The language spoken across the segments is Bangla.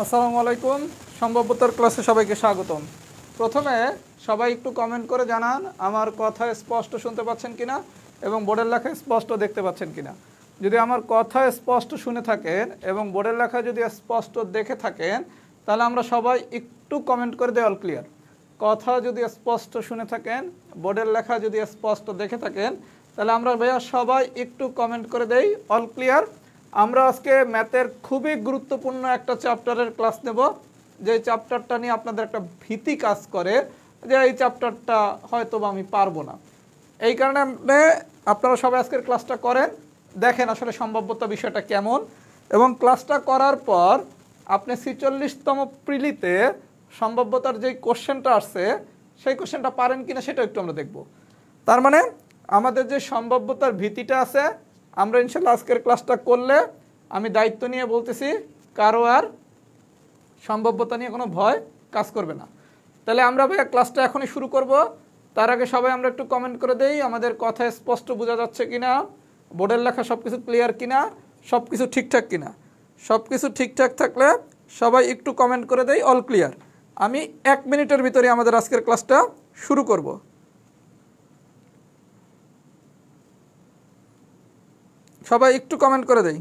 আসসালামু আলাইকুম। সম্ভাব্যতার ক্লাসে সবাইকে স্বাগতম। প্রথমে সবাই একটু কমেন্ট করে জানান আমার কথা স্পষ্ট শুনতে পাচ্ছেন কিনা এবং বোর্ডের লেখা স্পষ্ট দেখতে পাচ্ছেন কিনা। যদি আমার কথা স্পষ্ট শুনে থাকেন এবং বোর্ডের লেখা যদি স্পষ্ট দেখে থাকেন তাহলে আমরা সবাই একটু কমেন্ট করে দেই অল ক্লিয়ার। কথা যদি স্পষ্ট শুনে থাকেন, বোর্ডের লেখা যদি স্পষ্ট দেখে থাকেন তাহলে আমরা ভাইয়া সবাই একটু কমেন্ট করে দেই অল ক্লিয়ার। আমরা আজকে ম্যাথের খুবই গুরুত্বপূর্ণ একটা চ্যাপ্টারের ক্লাস নেব, যে চ্যাপ্টারটা নিয়ে আপনাদের একটা ভীতি কাজ করে যে এই চ্যাপ্টারটা হয়তো বা আমি পারবো না। এই কারণে আপনারা সবাই আজকের ক্লাসটা করেন, দেখেন আসলে সম্ভাব্যতা বিষয়টা কেমন, এবং ক্লাসটা করার পর আপনি 46তম প্রিলিতে সম্ভাব্যতার যেই কোশ্চেনটা আসছে সেই কোশ্চেনটা পারেন কিনা সেটা একটু আমরা দেখব। তার মানে আমাদের যে সম্ভাব্যতার ভীতিটা আছে, আমরা ইনশাল্লাহ আজকের ক্লাসটা করলে আমি দায়িত্ব নিয়ে বলতেছি কারো আর সম্ভাব্যতা নিয়ে কোনো ভয় কাজ করবে না। তাহলে আমরা ভাইয়া ক্লাসটা এখনই শুরু করব। তার আগে সবাই আমরা একটু কমেন্ট করে দেই আমাদের কথা স্পষ্ট বোঝা যাচ্ছে কিনা, বোর্ডের লেখা সব কিছু ক্লিয়ার কিনা, সব কিছু ঠিকঠাক কিনা। সব কিছু ঠিকঠাক থাকলে সবাই একটু কমেন্ট করে দেই অল ক্লিয়ার। আমি 1 মিনিটের ভিতরে আমাদের আজকের ক্লাসটা শুরু করব। সবাই একটু কমেন্ট করে দেই।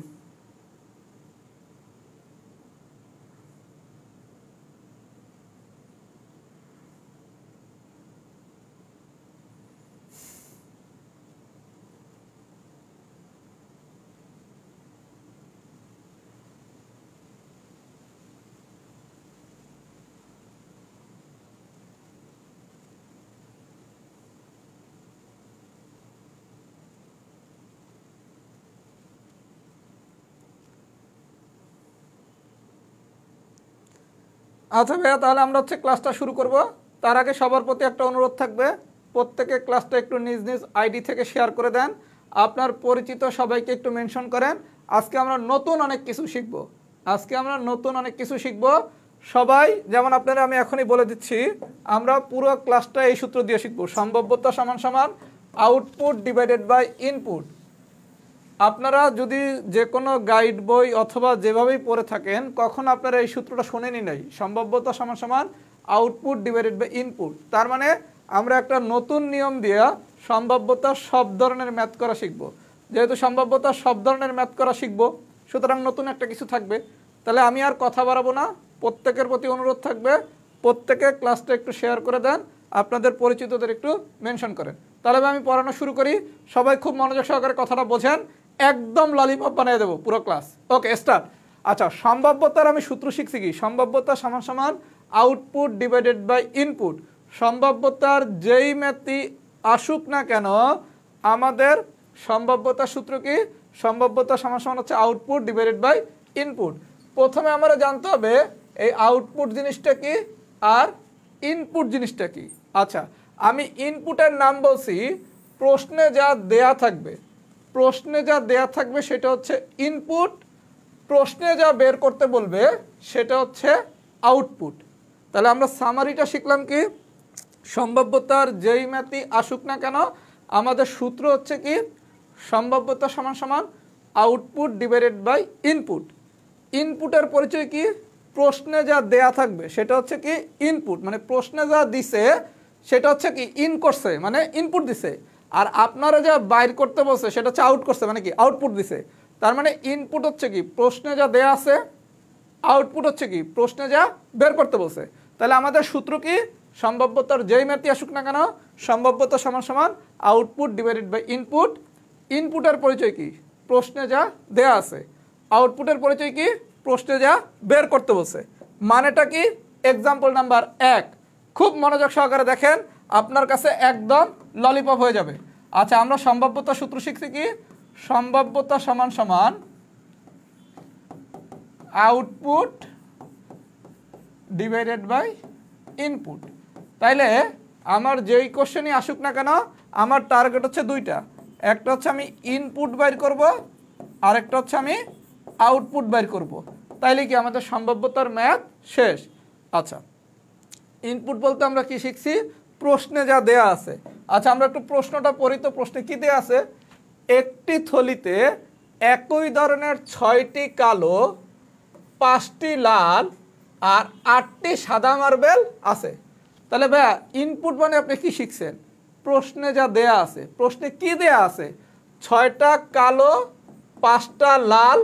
আচ্ছা ভাইয়া, তাহলে আমরা ক্লাসটা শুরু করব। তার আগে সবার প্রতি একটা অনুরোধ থাকবে, প্রত্যেকে ক্লাসটা একটু নিজ নিজ আইডি থেকে শেয়ার করে দেন, আপনার পরিচিত সবাইকে একটু মেনশন করেন। আজকে আমরা নতুন অনেক কিছু শিখব। সবাই যেমন আপনারা, আমি এখনই বলে দিচ্ছি, আমরা পুরো ক্লাসটা এই সূত্র দিয়ে শিখব। সম্ভাব্যতা সমান সমান আউটপুট ডিভাইডেড বাই ইনপুট। আপনারা যদি যে কোনো গাইড বই অথবা যেভাবেই পড়ে থাকেন, কখন আপনারা এই সূত্রটা শোনেনই নাই, সম্ভাব্যতা সমান সমান আউটপুট ডিভাইডেড বাই ইনপুট। তার মানে আমরা একটা নতুন নিয়ম দিয়ে সম্ভাব্যতা সব ধরনের ম্যাথ করা শিখব। যেহেতু সম্ভাব্যতা সব ধরনের ম্যাথ করা শিখব, সুতরাং নতুন একটা কিছু থাকবে। তাহলে আমি আর কথা বাড়াবো না, প্রত্যেকের প্রতি অনুরোধ থাকবে প্রত্যেকে ক্লাসটা একটু শেয়ার করে দেন, আপনাদের পরিচিতদের একটু মেনশন করেন। তাহলে আমি পড়ানো শুরু করি। সবাই খুব মনোযোগ সহকারে কথাটা বোঝেন, একদম ললিপপ বানিয়ে দেবো পুরো ক্লাস। ওকে, স্টার্ট। আচ্ছা, সম্ভাব্যতার আমি সূত্র শিখছি কি, সম্ভাব্যতা সমান সমান আউটপুট ডিভাইডেড বাই ইনপুট। সম্ভাব্যতার যেই ম্যাথই আসুক না কেন, আমাদের সম্ভাব্যতার সূত্র কি, সম্ভাব্যতা সমান সমান হচ্ছে আউটপুট ডিভাইডেড বাই ইনপুট। প্রথমে আমরা জানতে হবে এই আউটপুট জিনিসটা কি আর ইনপুট জিনিসটা কি। আচ্ছা, আমি ইনপুটের নাম বলছি, প্রশ্নে যা দেয়া থাকবে সেটা হচ্ছে ইনপুট, প্রশ্নে যা বের করতে বলবে সেটা হচ্ছে আউটপুট। তাহলে আমরা সামারিটা শিখলাম কি, সম্ভাব্যতার যেই ম্যাথই আসুক না কেন আমাদের সূত্র হচ্ছে কি, সম্ভাব্যতা সমান সমান আউটপুট ডিভাইডেড বাই ইনপুট। ইনপুটের পরিচয় কি, প্রশ্নে যা দেয়া থাকবে সেটা হচ্ছে কি ইনপুট, মানে প্রশ্নে যা দিছে সেটা হচ্ছে কি ইন করছে, মানে ইনপুট দিছে। আর আপনারা যা বাইর করতে বলছে সেটা হচ্ছে আউট করছে, মানে কি আউটপুট দিছে। তার মানে ইনপুট হচ্ছে কি প্রশ্নে যা দেয়া আছে, আউটপুট হচ্ছে কি প্রশ্নে যা বের করতে বলছে। তাহলে আমাদের সূত্র কি, সম্ভাব্যতার যেই ম্যাথই আসুক না কেন সম্ভাব্যতা সমান সমান আউটপুট ডিভাইডেড বাই ইনপুট। ইনপুটের পরিচয় কি, প্রশ্নে যা দেয়া আছে, আউটপুটের পরিচয় কি, প্রশ্নে যা বের করতে বলছে। মানেটা কি, এক্সাম্পল নাম্বার 1 খুব মনোযোগ সহকারে দেখেন, আপনার কাছে একদম ললিপপ হয়ে যাবে। আচ্ছা, আমরা সম্ভাব্যতা সূত্র শিখছি কি, সম্ভাব্যতা সমান সমান আউটপুট ডিভাইডেড বাই ইনপুট। তাইলে আমার যেই কোশ্চেনই আসুক না কেন আমার টার্গেট হচ্ছে দুইটা, একটা হচ্ছে আমি ইনপুট বাইর করব, আর একটা হচ্ছে আমি আউটপুট বাইর করব। তাইলে কি আমাদের সম্ভাব্যতার ম্যাথ শেষ। আচ্ছা, ইনপুট বলতে আমরা কি শিখছি, প্রশ্নে যা দেয়া আছে। আচ্ছা, আমরা একটু প্রশ্নটা পড়ি তো। প্রশ্নে কি দেয়া আছে, একটি থলিতে একই ধরনের 6টি কালো, 5টি লাল আর 8টি সাদা মার্বেল আছে। তাহলে ভাইয়া ইনপুট মানে আপনি কি শিখছেন? প্রশ্নে যা দেয়া আছে, প্রশ্নে কি দেয়া আছে? 6টা কালো, 5টা লাল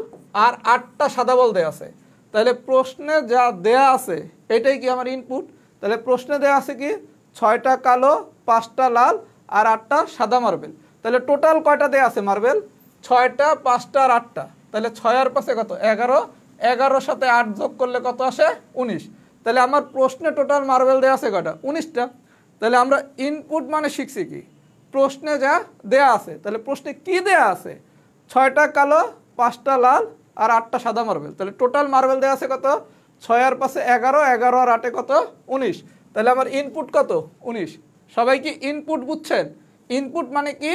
আর 8টা সাদা বল দেয়া আছে। তাহলে প্রশ্নে যা দেয়া আছে এটাই কি আমার ইনপুট? তাহলে প্রশ্নে দেয়া আছে কি 6টা কালো, 5টা লাল আর 8টা সাদা মার্বেল। তাহলে টোটাল কয়টা দেয়া আছে মার্বেল? 6টা, 5টা আর 8টা। তাহলে 6 আর 5 কত? 11। 11 সাথে 8 যোগ করলে কত আসে? 19। তাহলে আমার প্রশ্নে টোটাল মার্বেল দেয়া আছে কয়টা? 19টা। তাহলে আমরা ইনপুট মানে শিখছি কি প্রশ্নে যা দেয়া আছে। তাহলে প্রশ্নে কি দেয়া আছে? 6টা কালো, 5টা লাল আর 8টা সাদা মার্বেল। তাহলে টোটাল মার্বেল দেয়া আছে কত? 6 আর 5 11, 11 আর 8 কত? 19। তাহলে আমার ইনপুট কত? 19। সবাই কি ইনপুট বুঝছেন? ইনপুট মানে কি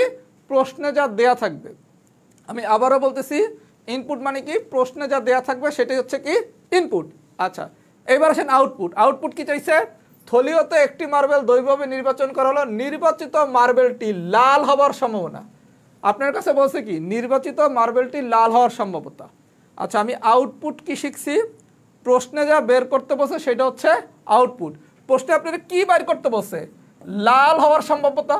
প্রশ্নে যা দেয়া থাকবে। আমি আবারও বলতেছি, ইনপুট মানে কি প্রশ্নে যা দেয়া থাকবে সেটাই হচ্ছে কি ইনপুট। আচ্ছা, এবার আসেন আউটপুট। আউটপুট কি চাইছে? থলিওতে একটি মার্বেল দৈবভাবে নির্বাচন করা হলো, নির্বাচিত মার্বেলটি লাল হওয়ার সম্ভাবনা। আপনার কাছে বলছে কি নির্বাচিত মার্বেলটি লাল হওয়ার সম্ভাবনা। আচ্ছা, আমি আউটপুট কি শিখছি? প্রশ্নে যা বের করতে বলছে সেটা হচ্ছে আউটপুট। প্রশ্নে আপনারা কি বের করতে বলছে? লাল হওয়ার সম্ভাবনা।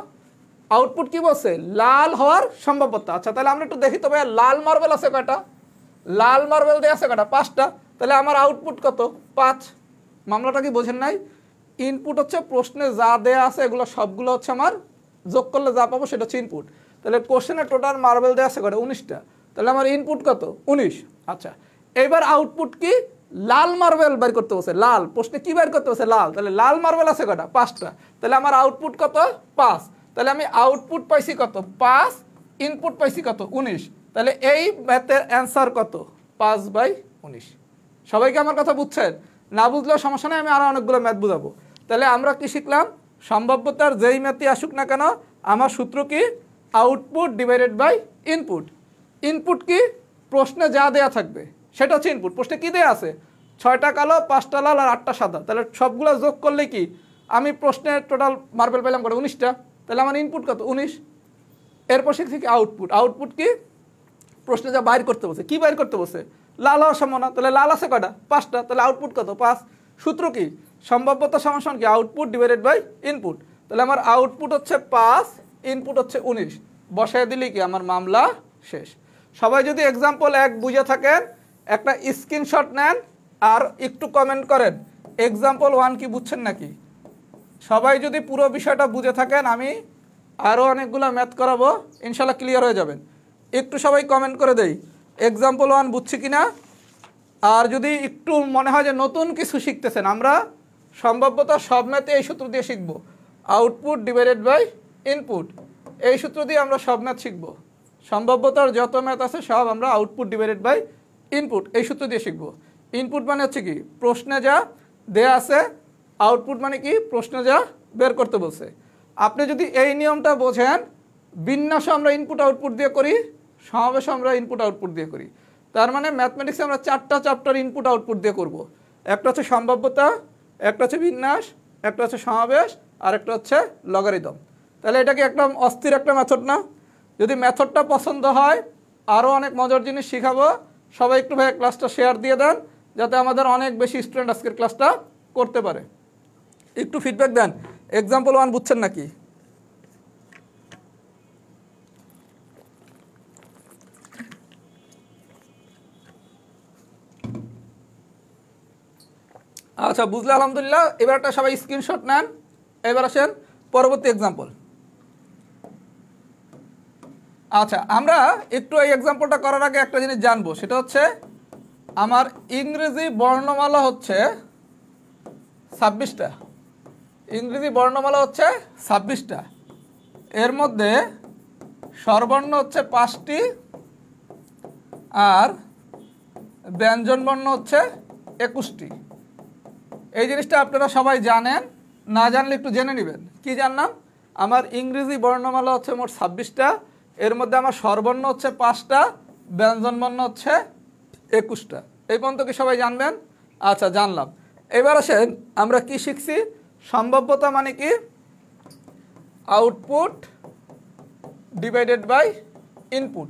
আউটপুট কি বলছে? লাল হওয়ার সম্ভাবনা। আচ্ছা, তাহলে আমরা একটু দেখি তো ভাইয়া লাল মার্বেল আছে কয়টা? লাল মার্বেল দিয়ে আছে কয়টা? 5টা। তাহলে আমার আউটপুট কত? 5। মামলাটা কি বোঝেন নাই? ইনপুট হচ্ছে প্রশ্নে যা দেয়া আছে এগুলো সবগুলো হচ্ছে আমার যোগ করলে যা পাবো সেটা হচ্ছে ইনপুট। তাহলে কোশ্চেনে টোটাল মার্বেল দেওয়া আছে কয়টা? 19টা। তাহলে আমার ইনপুট কত? 19। আচ্ছা, এবার আউটপুট কি? লাল মার্বেল বের করতে বলছে। লাল প্রশ্নে কি বের করতে বলছে? লাল। তাহলে লাল মার্বেল আছে কয়টা? 5টা। তাহলে আমার আউটপুট কত? 5। তাহলে আমি আউটপুট পাইছি কত? 5। ইনপুট পাইছি কত? 19। তাহলে এই ম্যাথের অ্যান্সার কত? 5/19। সবাইকে আমার কথা বুঝছেন? না বুঝলেও সমস্যা নেই, আমি আরও অনেকগুলো ম্যাথ বুঝাবো। তাহলে আমরা কি শিখলাম? সম্ভাব্যতার যেই ম্যাথই আসুক না কেন আমার সূত্র কি? Output divided by input. Input কি? প্রশ্নে যা দেয়া থাকবে সেটা হচ্ছে ইনপুট। প্রশ্নে কি দেয়া আছে? 6টা কালো, 5টা লাল আর 8টা সাদা। তাহলে সবগুলো যোগ করলে কি আমি প্রশ্নের টোটাল মার্বেল পেলাম কত? 19টা। তাহলে আমার ইনপুট কত? 19। এরপর শিখছি কি আউটপুট। আউটপুট কি? প্রশ্নে যা বাইর করতে বলছে। কি বাইর করতে বলছে? লাল হওয়ার সম্ভাবনা। তাহলে লাল আছে কয়টা? 5টা। তাহলে আউটপুট কত? 5। সূত্র কি? সম্ভাব্যতা সমান কি আউটপুট ডিভাইডেড বাই ইনপুট। তাহলে আমার আউটপুট হচ্ছে 5, ইনপুট হচ্ছে 19। বসায় দিলে কি আমার মামলা শেষ। সবাই যদি এক্সাম্পল 1 বুঝে থাকেন একটা স্ক্রিনশট নেন আর একটু কমেন্ট করেন এক্সাম্পল 1 কি বুঝছেন নাকি। সবাই যদি পুরো বিষয়টা বুঝে থাকেন আমি আরও অনেকগুলো ম্যাথ করাবো, ইনশাল্লাহ ক্লিয়ার হয়ে যাবেন। একটু সবাই কমেন্ট করে দেই এক্সাম্পল 1 বুঝছি কিনা। আর যদি একটু মনে হয় যে নতুন কিছু শিখতেছেন, আমরা সম্ভাব্যতা সব ম্যাথে এই সূত্র দিয়ে শিখব। আউটপুট ডিভাইডেড বাই ইনপুট, এই সূত্র দিয়ে আমরা সব ম্যাথ শিখব। সম্ভাব্যতার যত ম্যাথ আছে সব আমরা আউটপুট ডিভাইডেড বাই ইনপুট এই সূত্র দিয়ে শিখব। ইনপুট মানে হচ্ছে কি প্রশ্নে যা দেয়া আছে, আউটপুট মানে কি প্রশ্নে যা বের করতে বলছে। আপনি যদি এই নিয়মটা বোঝেন, বিন্যাসও আমরা ইনপুট আউটপুট দিয়ে করি, সমাবেশও আমরা ইনপুট আউটপুট দিয়ে করি। তার মানে ম্যাথমেটিক্সে আমরা 4টা চ্যাপ্টার ইনপুট আউটপুট দিয়ে করব। একটা হচ্ছে সম্ভাব্যতা, একটা হচ্ছে বিন্যাস, একটা হচ্ছে সমাবেশ আর একটা হচ্ছে লগারিদম। তাহলে এটা কি একদম অস্থির একটা মেথড না? যদি মেথডটা পছন্দ হয় আরও অনেক মজার জিনিস শিখাবো। সবাই একটু ভাই ক্লাসটা শেয়ার দিয়ে দেন যাতে আমাদের অনেক বেশি স্টুডেন্ট আজকের ক্লাসটা করতে পারে। একটু ফিডব্যাক দেন এক্সাম্পল 1 বুঝছেন নাকি। আচ্ছা, বুঝলে আলহামদুলিল্লাহ। এবার একটা সবাই স্ক্রিনশট নেন। এবার আসেন পরবর্তী এক্সাম্পল। আচ্ছা, আমরা একটু এই এক্সাম্পলটা করার আগে একটা জিনিস জানবো, সেটা হচ্ছে আমার ইংরেজি বর্ণমালা হচ্ছে 26টা। ইংরেজি বর্ণমালা হচ্ছে 26টা। এর মধ্যে স্বরবর্ণ হচ্ছে 5টি আর ব্যঞ্জনবর্ণ হচ্ছে 21টি। এই জিনিসটা আপনারা সবাই জানেন, না জানলে একটু জেনে নেবেন। কি জানলাম? আমার ইংরেজি বর্ণমালা হচ্ছে মোট 26টা, এর মধ্যে আমার স্বরবর্ণ হচ্ছে 5টা, ব্যঞ্জনবর্ণ হচ্ছে 21টা। এই পর্যন্ত কি সবাই জানবেন? আচ্ছা, জানলাম। এবার আসেন আমরা কি শিখছি। সম্ভাব্যতা মানে কি আউটপুট ডিভাইডেড বাই ইনপুট।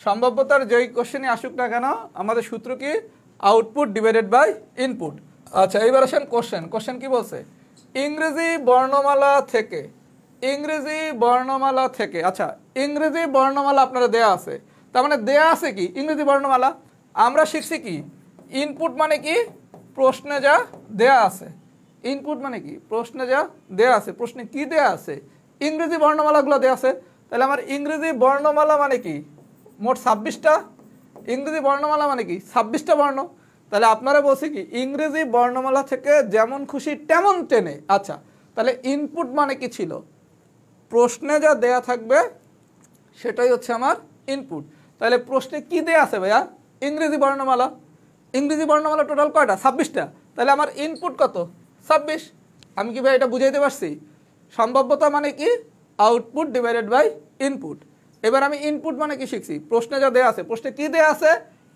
সম্ভাব্যতার যেই কোশ্চেনই আসুক না কেন আমাদের সূত্র কি আউটপুট ডিভাইডেড বাই ইনপুট। আচ্ছা এইবার আসেন কোশ্চেন। কোশ্চেন কি বলছে? ইংরেজি বর্ণমালা থেকে, ইংরেজি বর্ণমালা থেকে, আচ্ছা ইংরেজি বর্ণমালা আপনারা দেয়া আছে, তার মানে দেয়া আছে কি ইংরেজি বর্ণমালা। আমরা শিখছি কি ইনপুট মানে কি প্রশ্নে যা দেয়া আছে, ইনপুট মানে কি প্রশ্নে যা দেয়া আছে, প্রশ্নে কি দেয়া আছে ইংরেজি বর্ণমালাগুলো দেয়া আছে। তাহলে আমার ইংরেজি বর্ণমালা মানে কি মোট 26টা, ইংরেজি বর্ণমালা মানে কি 26টা বর্ণ। তাহলে আপনারা বলছি কি ইংরেজি বর্ণমালা থেকে যেমন খুশি তেমন টেনে। আচ্ছা তাহলে ইনপুট মানে কি ছিল, প্রশ্নে যা দেয়া থাকবে সেটাই হচ্ছে আমার ইনপুট। তাহলে প্রশ্নে কি দেয়া আছে ভাইয়া ইংরেজি বর্ণমালা, ইংরেজি বর্ণমালা টোটাল কয়টা 26টা, তাহলে আমার ইনপুট কত 26। আমি কি ভাই এটা বুঝাইতে পারছি? সম্ভাব্যতা মানে কি আউটপুট ডিভাইডেড বাই ইনপুট। এবার আমি ইনপুট মানে কি শিখছি, প্রশ্নে যা দেয়া আছে, প্রশ্নে কি দেয়া আছে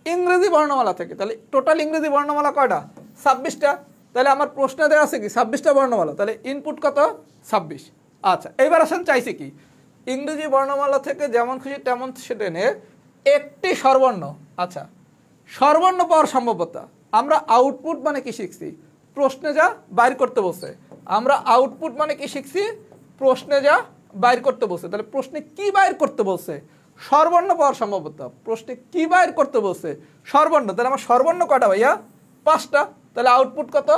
ইংরেজি বর্ণমালা থেকে, তাহলে টোটাল ইংরেজি বর্ণমালা কয়টা 26টা। তাহলে আমার প্রশ্নে দেয়া আছে কি 26টা বর্ণমালা, তাহলে ইনপুট কত 26। আচ্ছা এবার আসেন চাইছি কি ইংরেজি বর্ণমালা থেকে যেমন খুশি তেমন টেনে একটি স্বরবর্ণ। আচ্ছা স্বরবর্ণ পাওয়ার সম্ভাব্যতা, আমরা আউটপুট মানে কি শিখছি প্রশ্নে যা বাইর করতে বসে, আমরা আউটপুট মানে কি শিখছি প্রশ্নে যা বাইর করতে বসে। তাহলে প্রশ্নে কি বাইর করতে বলছে স্বরবর্ণ পাওয়ার সম্ভাব্যতা, প্রশ্নে কি বাইর করতে বলছে স্বরবর্ণ। তাহলে আমার স্বরবর্ণ কয়টা ভাইয়া 5টা, তাহলে আউটপুট কত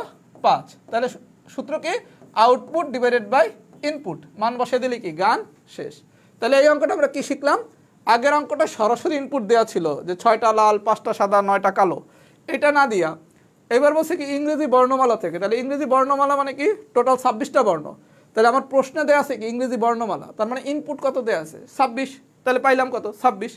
5। তাহলে সূত্র কি আউটপুট ডিভাইডেড বাই ইনপুট, মান বসে দিলে কি গান শেষ। তাহলে এই অঙ্কটা আমরা কি শিখলাম, আগের অঙ্কটা সরাসরি ইনপুট দেওয়া ছিল যে 6টা লাল 5টা সাদা 9টা কালো, এটা না দিয়া এবার বলছে কি ইংরেজি বর্ণমালা থেকে। তাহলে ইংরেজি বর্ণমালা মানে কি টোটাল 26টা বর্ণ। তাহলে আমার প্রশ্নে দেওয়া আছে কি ইংরেজি বর্ণমালা, তার মানে ইনপুট কত দেওয়া আছে 26, তাহলে পাইলাম কত 26।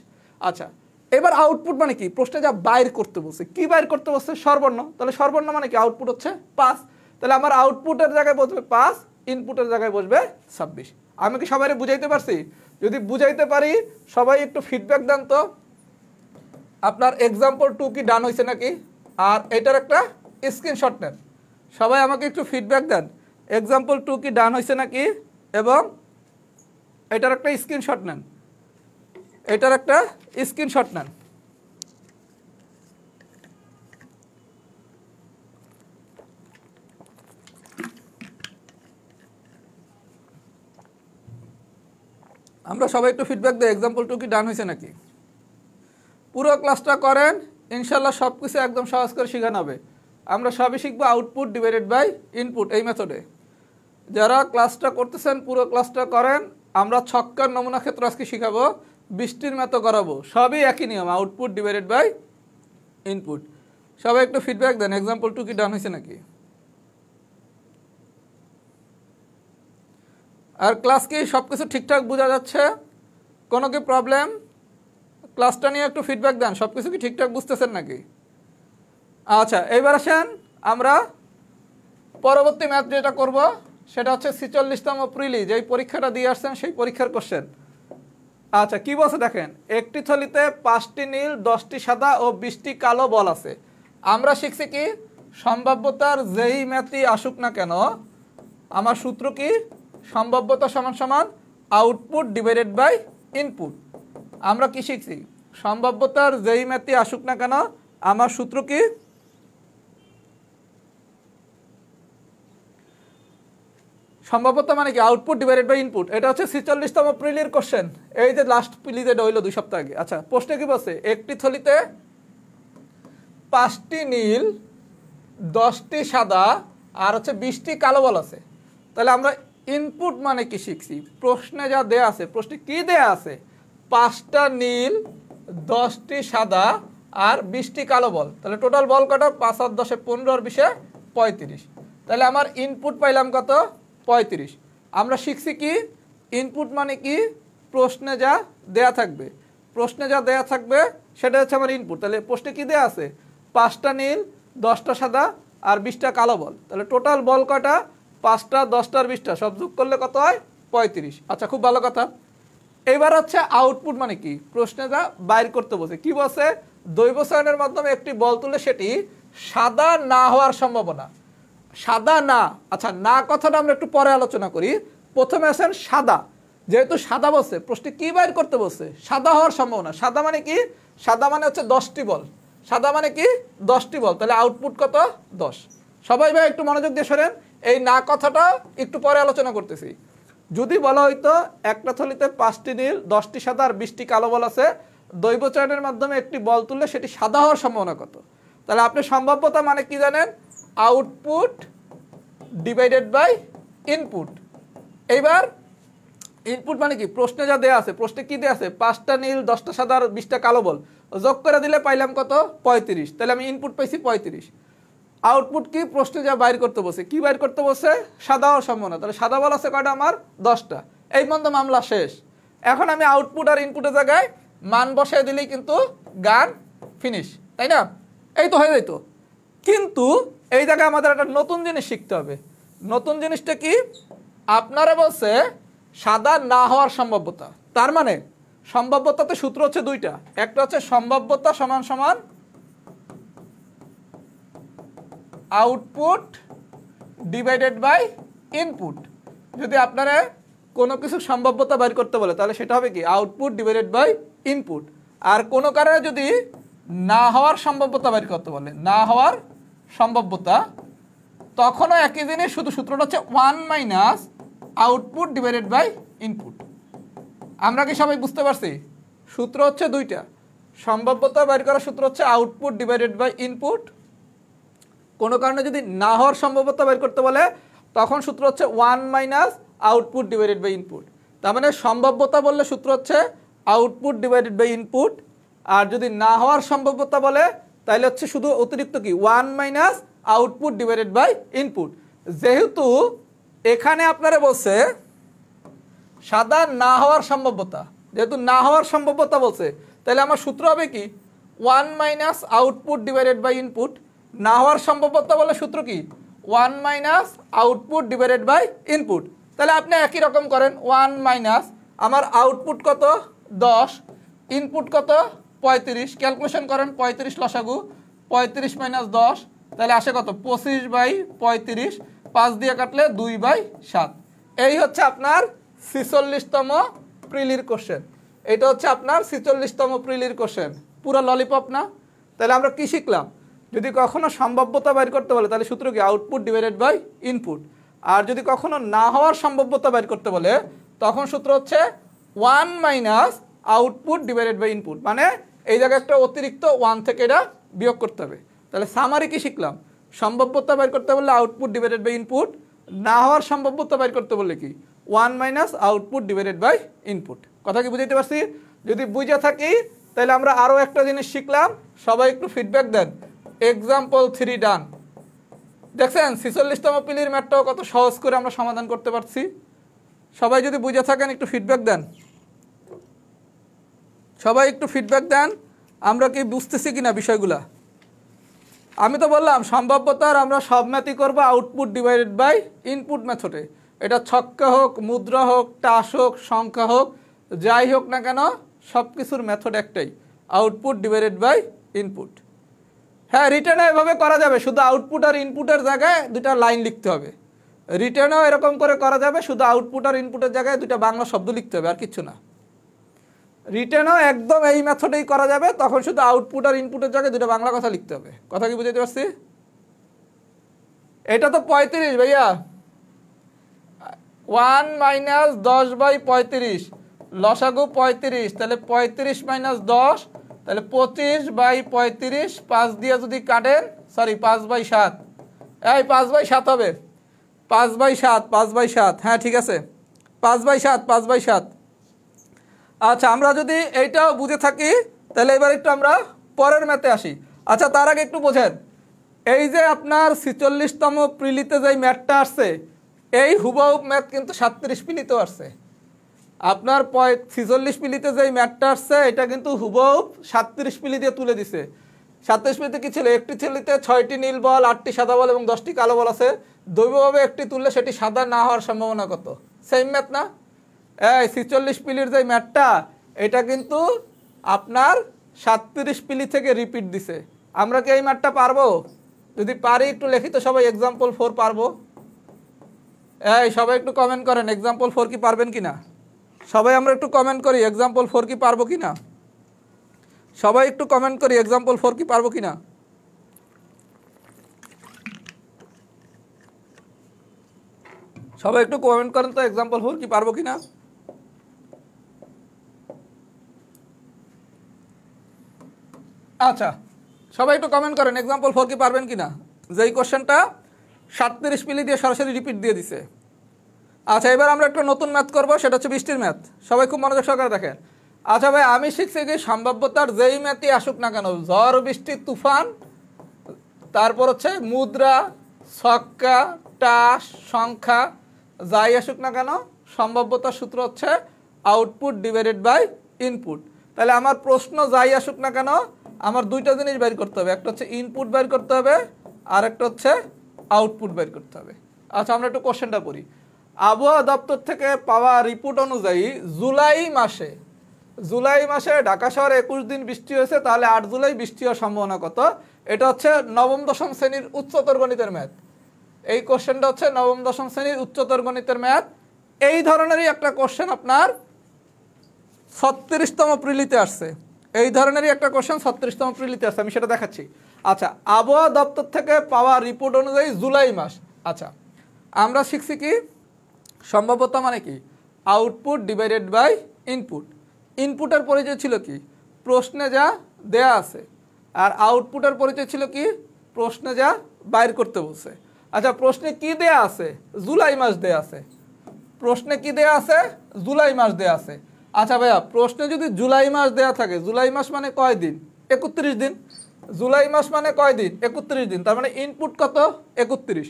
আচ্ছা এবার আউটপুট মানে কি প্রশ্নে যা বাইর করতে বলছে, কি বাইর করতে বলছে স্বরবর্ণ, তাহলে স্বরবর্ণ মানে কি আউটপুট হচ্ছে 5। তাহলে আমার আউটপুটের জায়গায় বসবে 5, ইনপুটের জায়গায় বসবে 26। আমি কি সবাই বুঝাইতে পারছি? যদি বুঝাইতে পারি সবাই একটু ফিডব্যাক দেন তো, আপনার এক্সাম্পল 2 কি ডান হয়েছে নাকি, আর এটার একটা স্ক্রিনশট নেন। সবাই আমাকে একটু ফিডব্যাক দেন এক্সাম্পল 2 কি ডান হয়েছে নাকি, এবং এটার একটা স্ক্রিনশট নেন, এটার একটা স্ক্রিনশট নেন। আমরা সবাই একটু ফিডব্যাক দিই এক্সাম্পল 2 কি ডান হয়েছে নাকি। পুরো ক্লাসটা করেন ইনশাল্লাহ সব কিছু একদম সহজ করে শেখানো হবে। আমরা সবই শিখবো আউটপুট ডিভাইডেড বাই ইনপুট এই মেথডে। যারা ক্লাসটা করতেছেন পুরো ক্লাসটা করেন, আমরা ছক্কার নমুনা ক্ষেত্র আজকে শিখাবো, বৃষ্টির মতো করাবো, সবই একই নিয়ম আউটপুট ডিভাইডেড বাই ইনপুট। সবাই একটু ফিডব্যাক দেন এক্সাম্পল 2 কি ডান হয়েছে নাকি। আর ক্লাস কি সব কিছু ঠিকঠাক বোঝা যাচ্ছে, কোনো কি প্রবলেম? ক্লাসটা নিয়ে একটু ফিডব্যাক দেন, সব কিছু কি ঠিকঠাক বুঝতেছেন নাকি। আচ্ছা এইবার আসেন আমরা পরবর্তী ম্যাথ যেটা করব সেটা হচ্ছে 46তম প্রিলি, যেই পরীক্ষাটা দিয়ে আসছেন সেই পরীক্ষার কোশ্চেন। আচ্ছা কি বলছে দেখেন, একটি থলিতে 5টি নীল 10টি সাদা ও 20টি কালো বল আছে। আমরা শিখছি কি সম্ভাব্যতার যেই ম্যাথই আসুক না কেন আমার সূত্র কি সম্ভাব্যতা সমান সমান আউটপুট ডিভাইডেড বাই ইনপুট। আমরা কি শিখছি সম্ভাব্যতার যেই ম্যাথই আসুক না কেন আমার সূত্র কি সম্ভাব্যতা মানে কি আউটপুট ডিভাইডেড বাই ইনপুট। এটা হচ্ছে 46তম প্রিলির কোশ্চেন, এই যে লাস্ট প্রিলি যেটা হইলো 2 সপ্তাহ আগে। আচ্ছা প্রশ্নে কি বলছে একটি থলিতে 5টি নীল 10টি সাদা আর হচ্ছে 20টি কালো বল আছে। তাহলে আমরা ইনপুট মানে কি শিখছি প্রশ্নে যা দেয়া আছে, প্রশ্নে কি দেয়া আছে 5টা নীল 10টি সাদা আর 20টি কালো বল। তাহলে টোটাল বল কত 5 আর 10 15 আর 20 35। তাহলে আমার ইনপুট পাইলাম কত 35। আমরা শিখছি কি ইনপুট মানে কি প্রশ্নে যা দেয়া থাকবে, প্রশ্নে যা দেয়া থাকবে সেটা হচ্ছে আমার ইনপুট। তাহলে প্রশ্নে কি দেয়া আছে 5টা নীল 10টা সাদা আর 20টা কালো বল। তাহলে টোটাল বল কয়টা 5টা 10টা আর 20টা সব যোগ করলে কত হয় 35। আচ্ছা খুব ভালো কথা। এবার হচ্ছে আউটপুট মানে কি প্রশ্নে যা বাইর করতে বসে, কি বলছে দৈব চয়নের মাধ্যমে একটি বল তুলে সেটি সাদা না হওয়ার সম্ভাবনা। সাদা না, আচ্ছা না কথাটা আমরা একটু পরে আলোচনা করি, প্রথমে আছেন সাদা। যেহেতু সাদা বলছে প্রশ্নে কি বাইর করতে বলছে সাদা হওয়ার সম্ভাবনা। সাদা মানে কি সাদা মানে হচ্ছে 10টি বল, সাদা মানে কি 10টি বল। তাহলে আউটপুট কত 10। সবাই ভাই একটু মনোযোগ দিয়ে শোনেন, এই না কথাটা একটু পরে আলোচনা করতেছি। যদি বলা হইতো একটা থলিতে 5টি নীল 10টি সাদা আর 20টি কালো বল আছে, দৈব চয়নের মাধ্যমে একটি বল তুললে সেটি সাদা হওয়ার সম্ভাবনা কত? তাহলে আপনি সম্ভাব্যতা মানে কি জানেন? Output divided by input. এইবার ইনপুট মানে কি? প্রশ্নে যা দেয়া আছে, প্রশ্নে কি দেয়া আছে? 5টা নীল 10টা সাদা আর 20টা কালো বল যোগ করে দিলে পাইলাম কত? 35। তাহলে আমি ইনপুট পাইছি 35। আউটপুট কি? প্রশ্নে যা বাইর করতে বসে, কি বাইর করতে বসে? সাদা হওয়ার সম্ভাবনা। তাহলে সাদা বল আছে কয়টা আমার? 10টা। এই পর্যন্ত মামলা শেষ। এখন আমি আউটপুট আর ইনপুটের জায়গায় মান বসায় দিলেই কিন্তু গান ফিনিশ, তাই না? এই তো হয়ে যেত। কিন্তু এই জায়গায় আমাদের একটা নতুন জিনিস শিখতে হবে। নতুন জিনিসটা কি? আপনারা বলছে সাদা না হওয়ার সম্ভাব্যতা। তার মানে সম্ভাব্যতাতে সূত্র হচ্ছে দুইটা। একটা হচ্ছে সম্ভাব্যতা সমান সমান আউটপুট ডিভাইডেড বাই ইনপুট। যদি আপনারা কোনো কিছু সম্ভাব্যতা বের করতে বলে তাহলে সেটা হবে কি? Output divided by input. আর কোনো কারণে যদি না হওয়ার সম্ভাব্যতা বের করতে বলে, না হওয়ার সম্ভাব্যতা, তখনও একই জিনিস, শুধু সূত্রটা হচ্ছে 1 minus output divided by input. আমরা কি সবাই বুঝতে পারছি? সূত্র হচ্ছে দুইটা। সম্ভাব্যতা বের করার সূত্র হচ্ছে আউটপুট ডিভাইডেড বাই ইনপুট। কোনো কারণে যদি না হওয়ার সম্ভাব্যতা বের করতে বলে তখন সূত্র হচ্ছে 1 minus output divided by input. তার মানে সম্ভাব্যতা বললে সূত্র হচ্ছে আউটপুট ডিভাইডেড বাই ইনপুট। আর যদি না হওয়ার সম্ভাব্যতা বলে তাহলে হচ্ছে শুধু অতিরিক্ত কি? 1 minus output divided by input. যেহেতু এখানে আপনারা বলছে সাদা না হওয়ার সম্ভাব্যতা, যেহেতু না হওয়ার সম্ভাব্যতা বলছে, তাহলে আমার সূত্র হবে কি? 1 minus output divided by input. না হওয়ার সম্ভাব্যতা বলে সূত্র কি? 1 minus output divided by input. তাহলে আপনি একই রকম করেন, 1 মাইনাস আমার আউটপুট কত? 10, ইনপুট কত? 35। ক্যালকুলেশন করেন, 35 লসাগু, 35 মাইনাস 10, তাহলে আসে কত? 25 বাই 35, 5 দিয়ে কাটলে 2/7। এই হচ্ছে আপনার 46তম প্রিলির কোশ্চেন। এটা হচ্ছে আপনার 46তম প্রিলির কোশ্চেন। পুরো ললিপপ না? তাহলে আমরা কি শিখলাম? যদি কখনো সম্ভাব্যতা বের করতে বলে তাহলে সূত্র কি? Output divided by input. আর যদি কখনো না হওয়ার সম্ভাব্যতা বের করতে বলে তখন সূত্র হচ্ছে 1 minus output divided by input. মানে এই জায়গায় একটা অতিরিক্ত 1 থেকে এটা বিয়োগ করতে হবে। তাহলে সামারি কি শিখলাম? সম্ভাব্যতা বের করতে বললে আউটপুট ডিভাইডেড বাই ইনপুট, না হওয়ার সম্ভাব্যতা বের করতে বললে কি? 1 minus output divided by input. কথা কি বুঝাইতে পারছি? যদি বুঝে থাকি তাহলে আমরা আরও একটা জিনিস শিখলাম। সবাই একটু ফিডব্যাক দেন। এক্সাম্পল 3 ডান। দেখছেন 46তম প্রিলির ম্যাথটাও কত সহজ করে আমরা সমাধান করতে পারছি। সবাই যদি বুঝে থাকেন একটু ফিডব্যাক দেন। সবাই একটু ফিডব্যাক দেন, আমরা কি বুঝতেছি কিনা বিষয়গুলা। আমি তো বললাম সম্ভাব্যতার আমরা সব ম্যাথই করবো আউটপুট ডিভাইডেড বাই ইনপুট মেথডে। এটা ছক্কা হোক, মুদ্রা হোক, টাস হোক, সংখ্যা হোক, যাই হোক না কেন সব কিছুর মেথড একটাই, আউটপুট ডিভাইডেড বাই ইনপুট। হ্যাঁ, রিটার্নে এভাবে করা যাবে, শুধু আউটপুট আর ইনপুটের জায়গায় দুটা লাইন লিখতে হবে। রিটার্নেও এরকম করে করা যাবে, শুধু আউটপুট আর ইনপুটের জায়গায় দুটা বাংলা শব্দ লিখতে হবে, আর কিছু না। রিটার্নও একদম এই মেথডেই করা যাবে, তখন শুধু আউটপুট আর ইনপুটের জায়গায় দুটো বাংলা কথা লিখতে হবে। কথা কি বুঝতে পারছি? এটা তো 35 ভাইয়া, 1 মাইনাস 10 বাই 35, লসাগু 35, তাহলে 35 মাইনাস 10, তাহলে 25 বাই 35, 5 দিয়ে যদি কাটেন, সরি 5/7, এই 5/7 হবে, 5/7, 5/7, হ্যাঁ ঠিক আছে, 5/7, 5/7। আচ্ছা, আমরা যদি এইটাও বুঝে থাকি তাহলে এবার একটু আমরা পরের ম্যাথে আসি। আচ্ছা, তার আগে একটু বোঝেন, এই যে আপনার 46তম প্রিলিতে যে ম্যাথটা আসছে, এই হুবহুব ম্যাথ কিন্তু 37 প্রিলিতেও আসছে। আপনার 46 প্রিলিতে যে ম্যাথটা আসছে এটা কিন্তু হুবহুব 37 প্রিলি দিয়ে তুলে দিছে। 37 প্রিলিতে কি ছিল? একটি ছেলেতে 6টি নীল বল, 8টি সাদা বল এবং 10টি কালো বল আছে। দৈবভাবে একটি তুললে সেটি সাদা না হওয়ার সম্ভাবনা কত? সেম ম্যাথ না? এই 46 পিলির যে ম্যাথটা এটা কিন্তু আপনার 37 পিলি থেকে রিপিট দিছে। আমরা কি এই ম্যাথটা পারবো? যদি পারি একটু লিখিত সবাই এক্সাম্পল 4 পারবো? এই সবাই একটু কমেন্ট করেন এক্সাম্পল 4 কি পারবেন কিনা। সবাই আমরা একটু কমেন্ট করি এক্সাম্পল 4 কি পারবো কিনা। সবাই একটু কমেন্ট করি এক্সাম্পল 4 কি পারবো কিনা। সবাই একটু কমেন্ট করেন তো एग्जांपल 4 কি পারবো কিনা। আচ্ছা সবাই একটু কমেন্ট করেন एग्जांपल 4 কি পারবেন কিনা। যেই কোশ্চেনটা 37 পিলি দিয়ে সরাসরি রিপিট দিয়ে দিছে। আচ্ছা এবার আমরা একটা নতুন ম্যাথ করব, সেটা হচ্ছে বৃষ্টির ম্যাথ। সবাই খুব মনোযোগ সহকারে দেখেন। আচ্ছা ভাই আমি শিখছি কি সম্ভাব্যতার যেই ম্যাথই আসুক না কেন, ঝড় বৃষ্টি তুফান, তারপর হচ্ছে মুদ্রা, ছক্কা, টাস, সংখ্যা, যাই আসুক না কেন সম্ভাব্যতার সূত্র হচ্ছে আউটপুট ডিভাইডেড বাই ইনপুট। তাহলে আমার প্রশ্ন যাই আসুক না কেন আমার দুইটা জিনিস বের করতে হবে, একটা হচ্ছে ইনপুট বের করতে হবে আর একটা হচ্ছে আউটপুট বের করতে হবে। আচ্ছা আমরা একটু কোশ্চেনটা পড়ি। আবহাওয়া দপ্তর থেকে পাওয়া রিপোর্ট অনুযায়ী জুলাই মাসে ঢাকা শহরে 21 দিন বৃষ্টি হয়েছে, তাহলে 8 জুলাই বৃষ্টি হওয়ার সম্ভাবনা কত। এটা হচ্ছে নবম দশম শ্রেণীর উচ্চতর গণিতের ম্যাথ। এই কোশ্চেনটা হচ্ছে নবম দশম শ্রেণীর উচ্চতর গণিতের ম্যাথ। এই ধরনেরই একটা কোশ্চেন আপনার 36তম প্রিলিতে আসছে। এই ধরনেরই একটা কোশ্চেন 36তম প্রিলিতে আসছে, আমি সেটা দেখাচ্ছি। আচ্ছা আবহাওয়া দপ্তর থেকে পাওয়া রিপোর্ট অনুযায়ী জুলাই মাস। আচ্ছা আমরা শিখছি কি সম্ভাব্যতা মানে কি আউটপুট ডিভাইডেড বাই ইনপুট। ইনপুটের পরিচয় ছিল কি প্রশ্নে যা দেয়া আছে, আর আউটপুটের পরিচয় ছিল কি প্রশ্নে যা বাইর করতে বলছে। আচ্ছা প্রশ্নে কি দেয়া আছে, জুলাই মাস দেয়া আছে। প্রশ্নে কি দেয়া আছে, জুলাই মাস দেয়া আছে। আচ্ছা ভাইয়া প্রশ্নে যদি জুলাই মাস দেয়া থাকে, জুলাই মাস মানে কয় দিন, 31 দিন। জুলাই মাস মানে কয় দিন, 31 দিন। তার মানে ইনপুট কত, 31।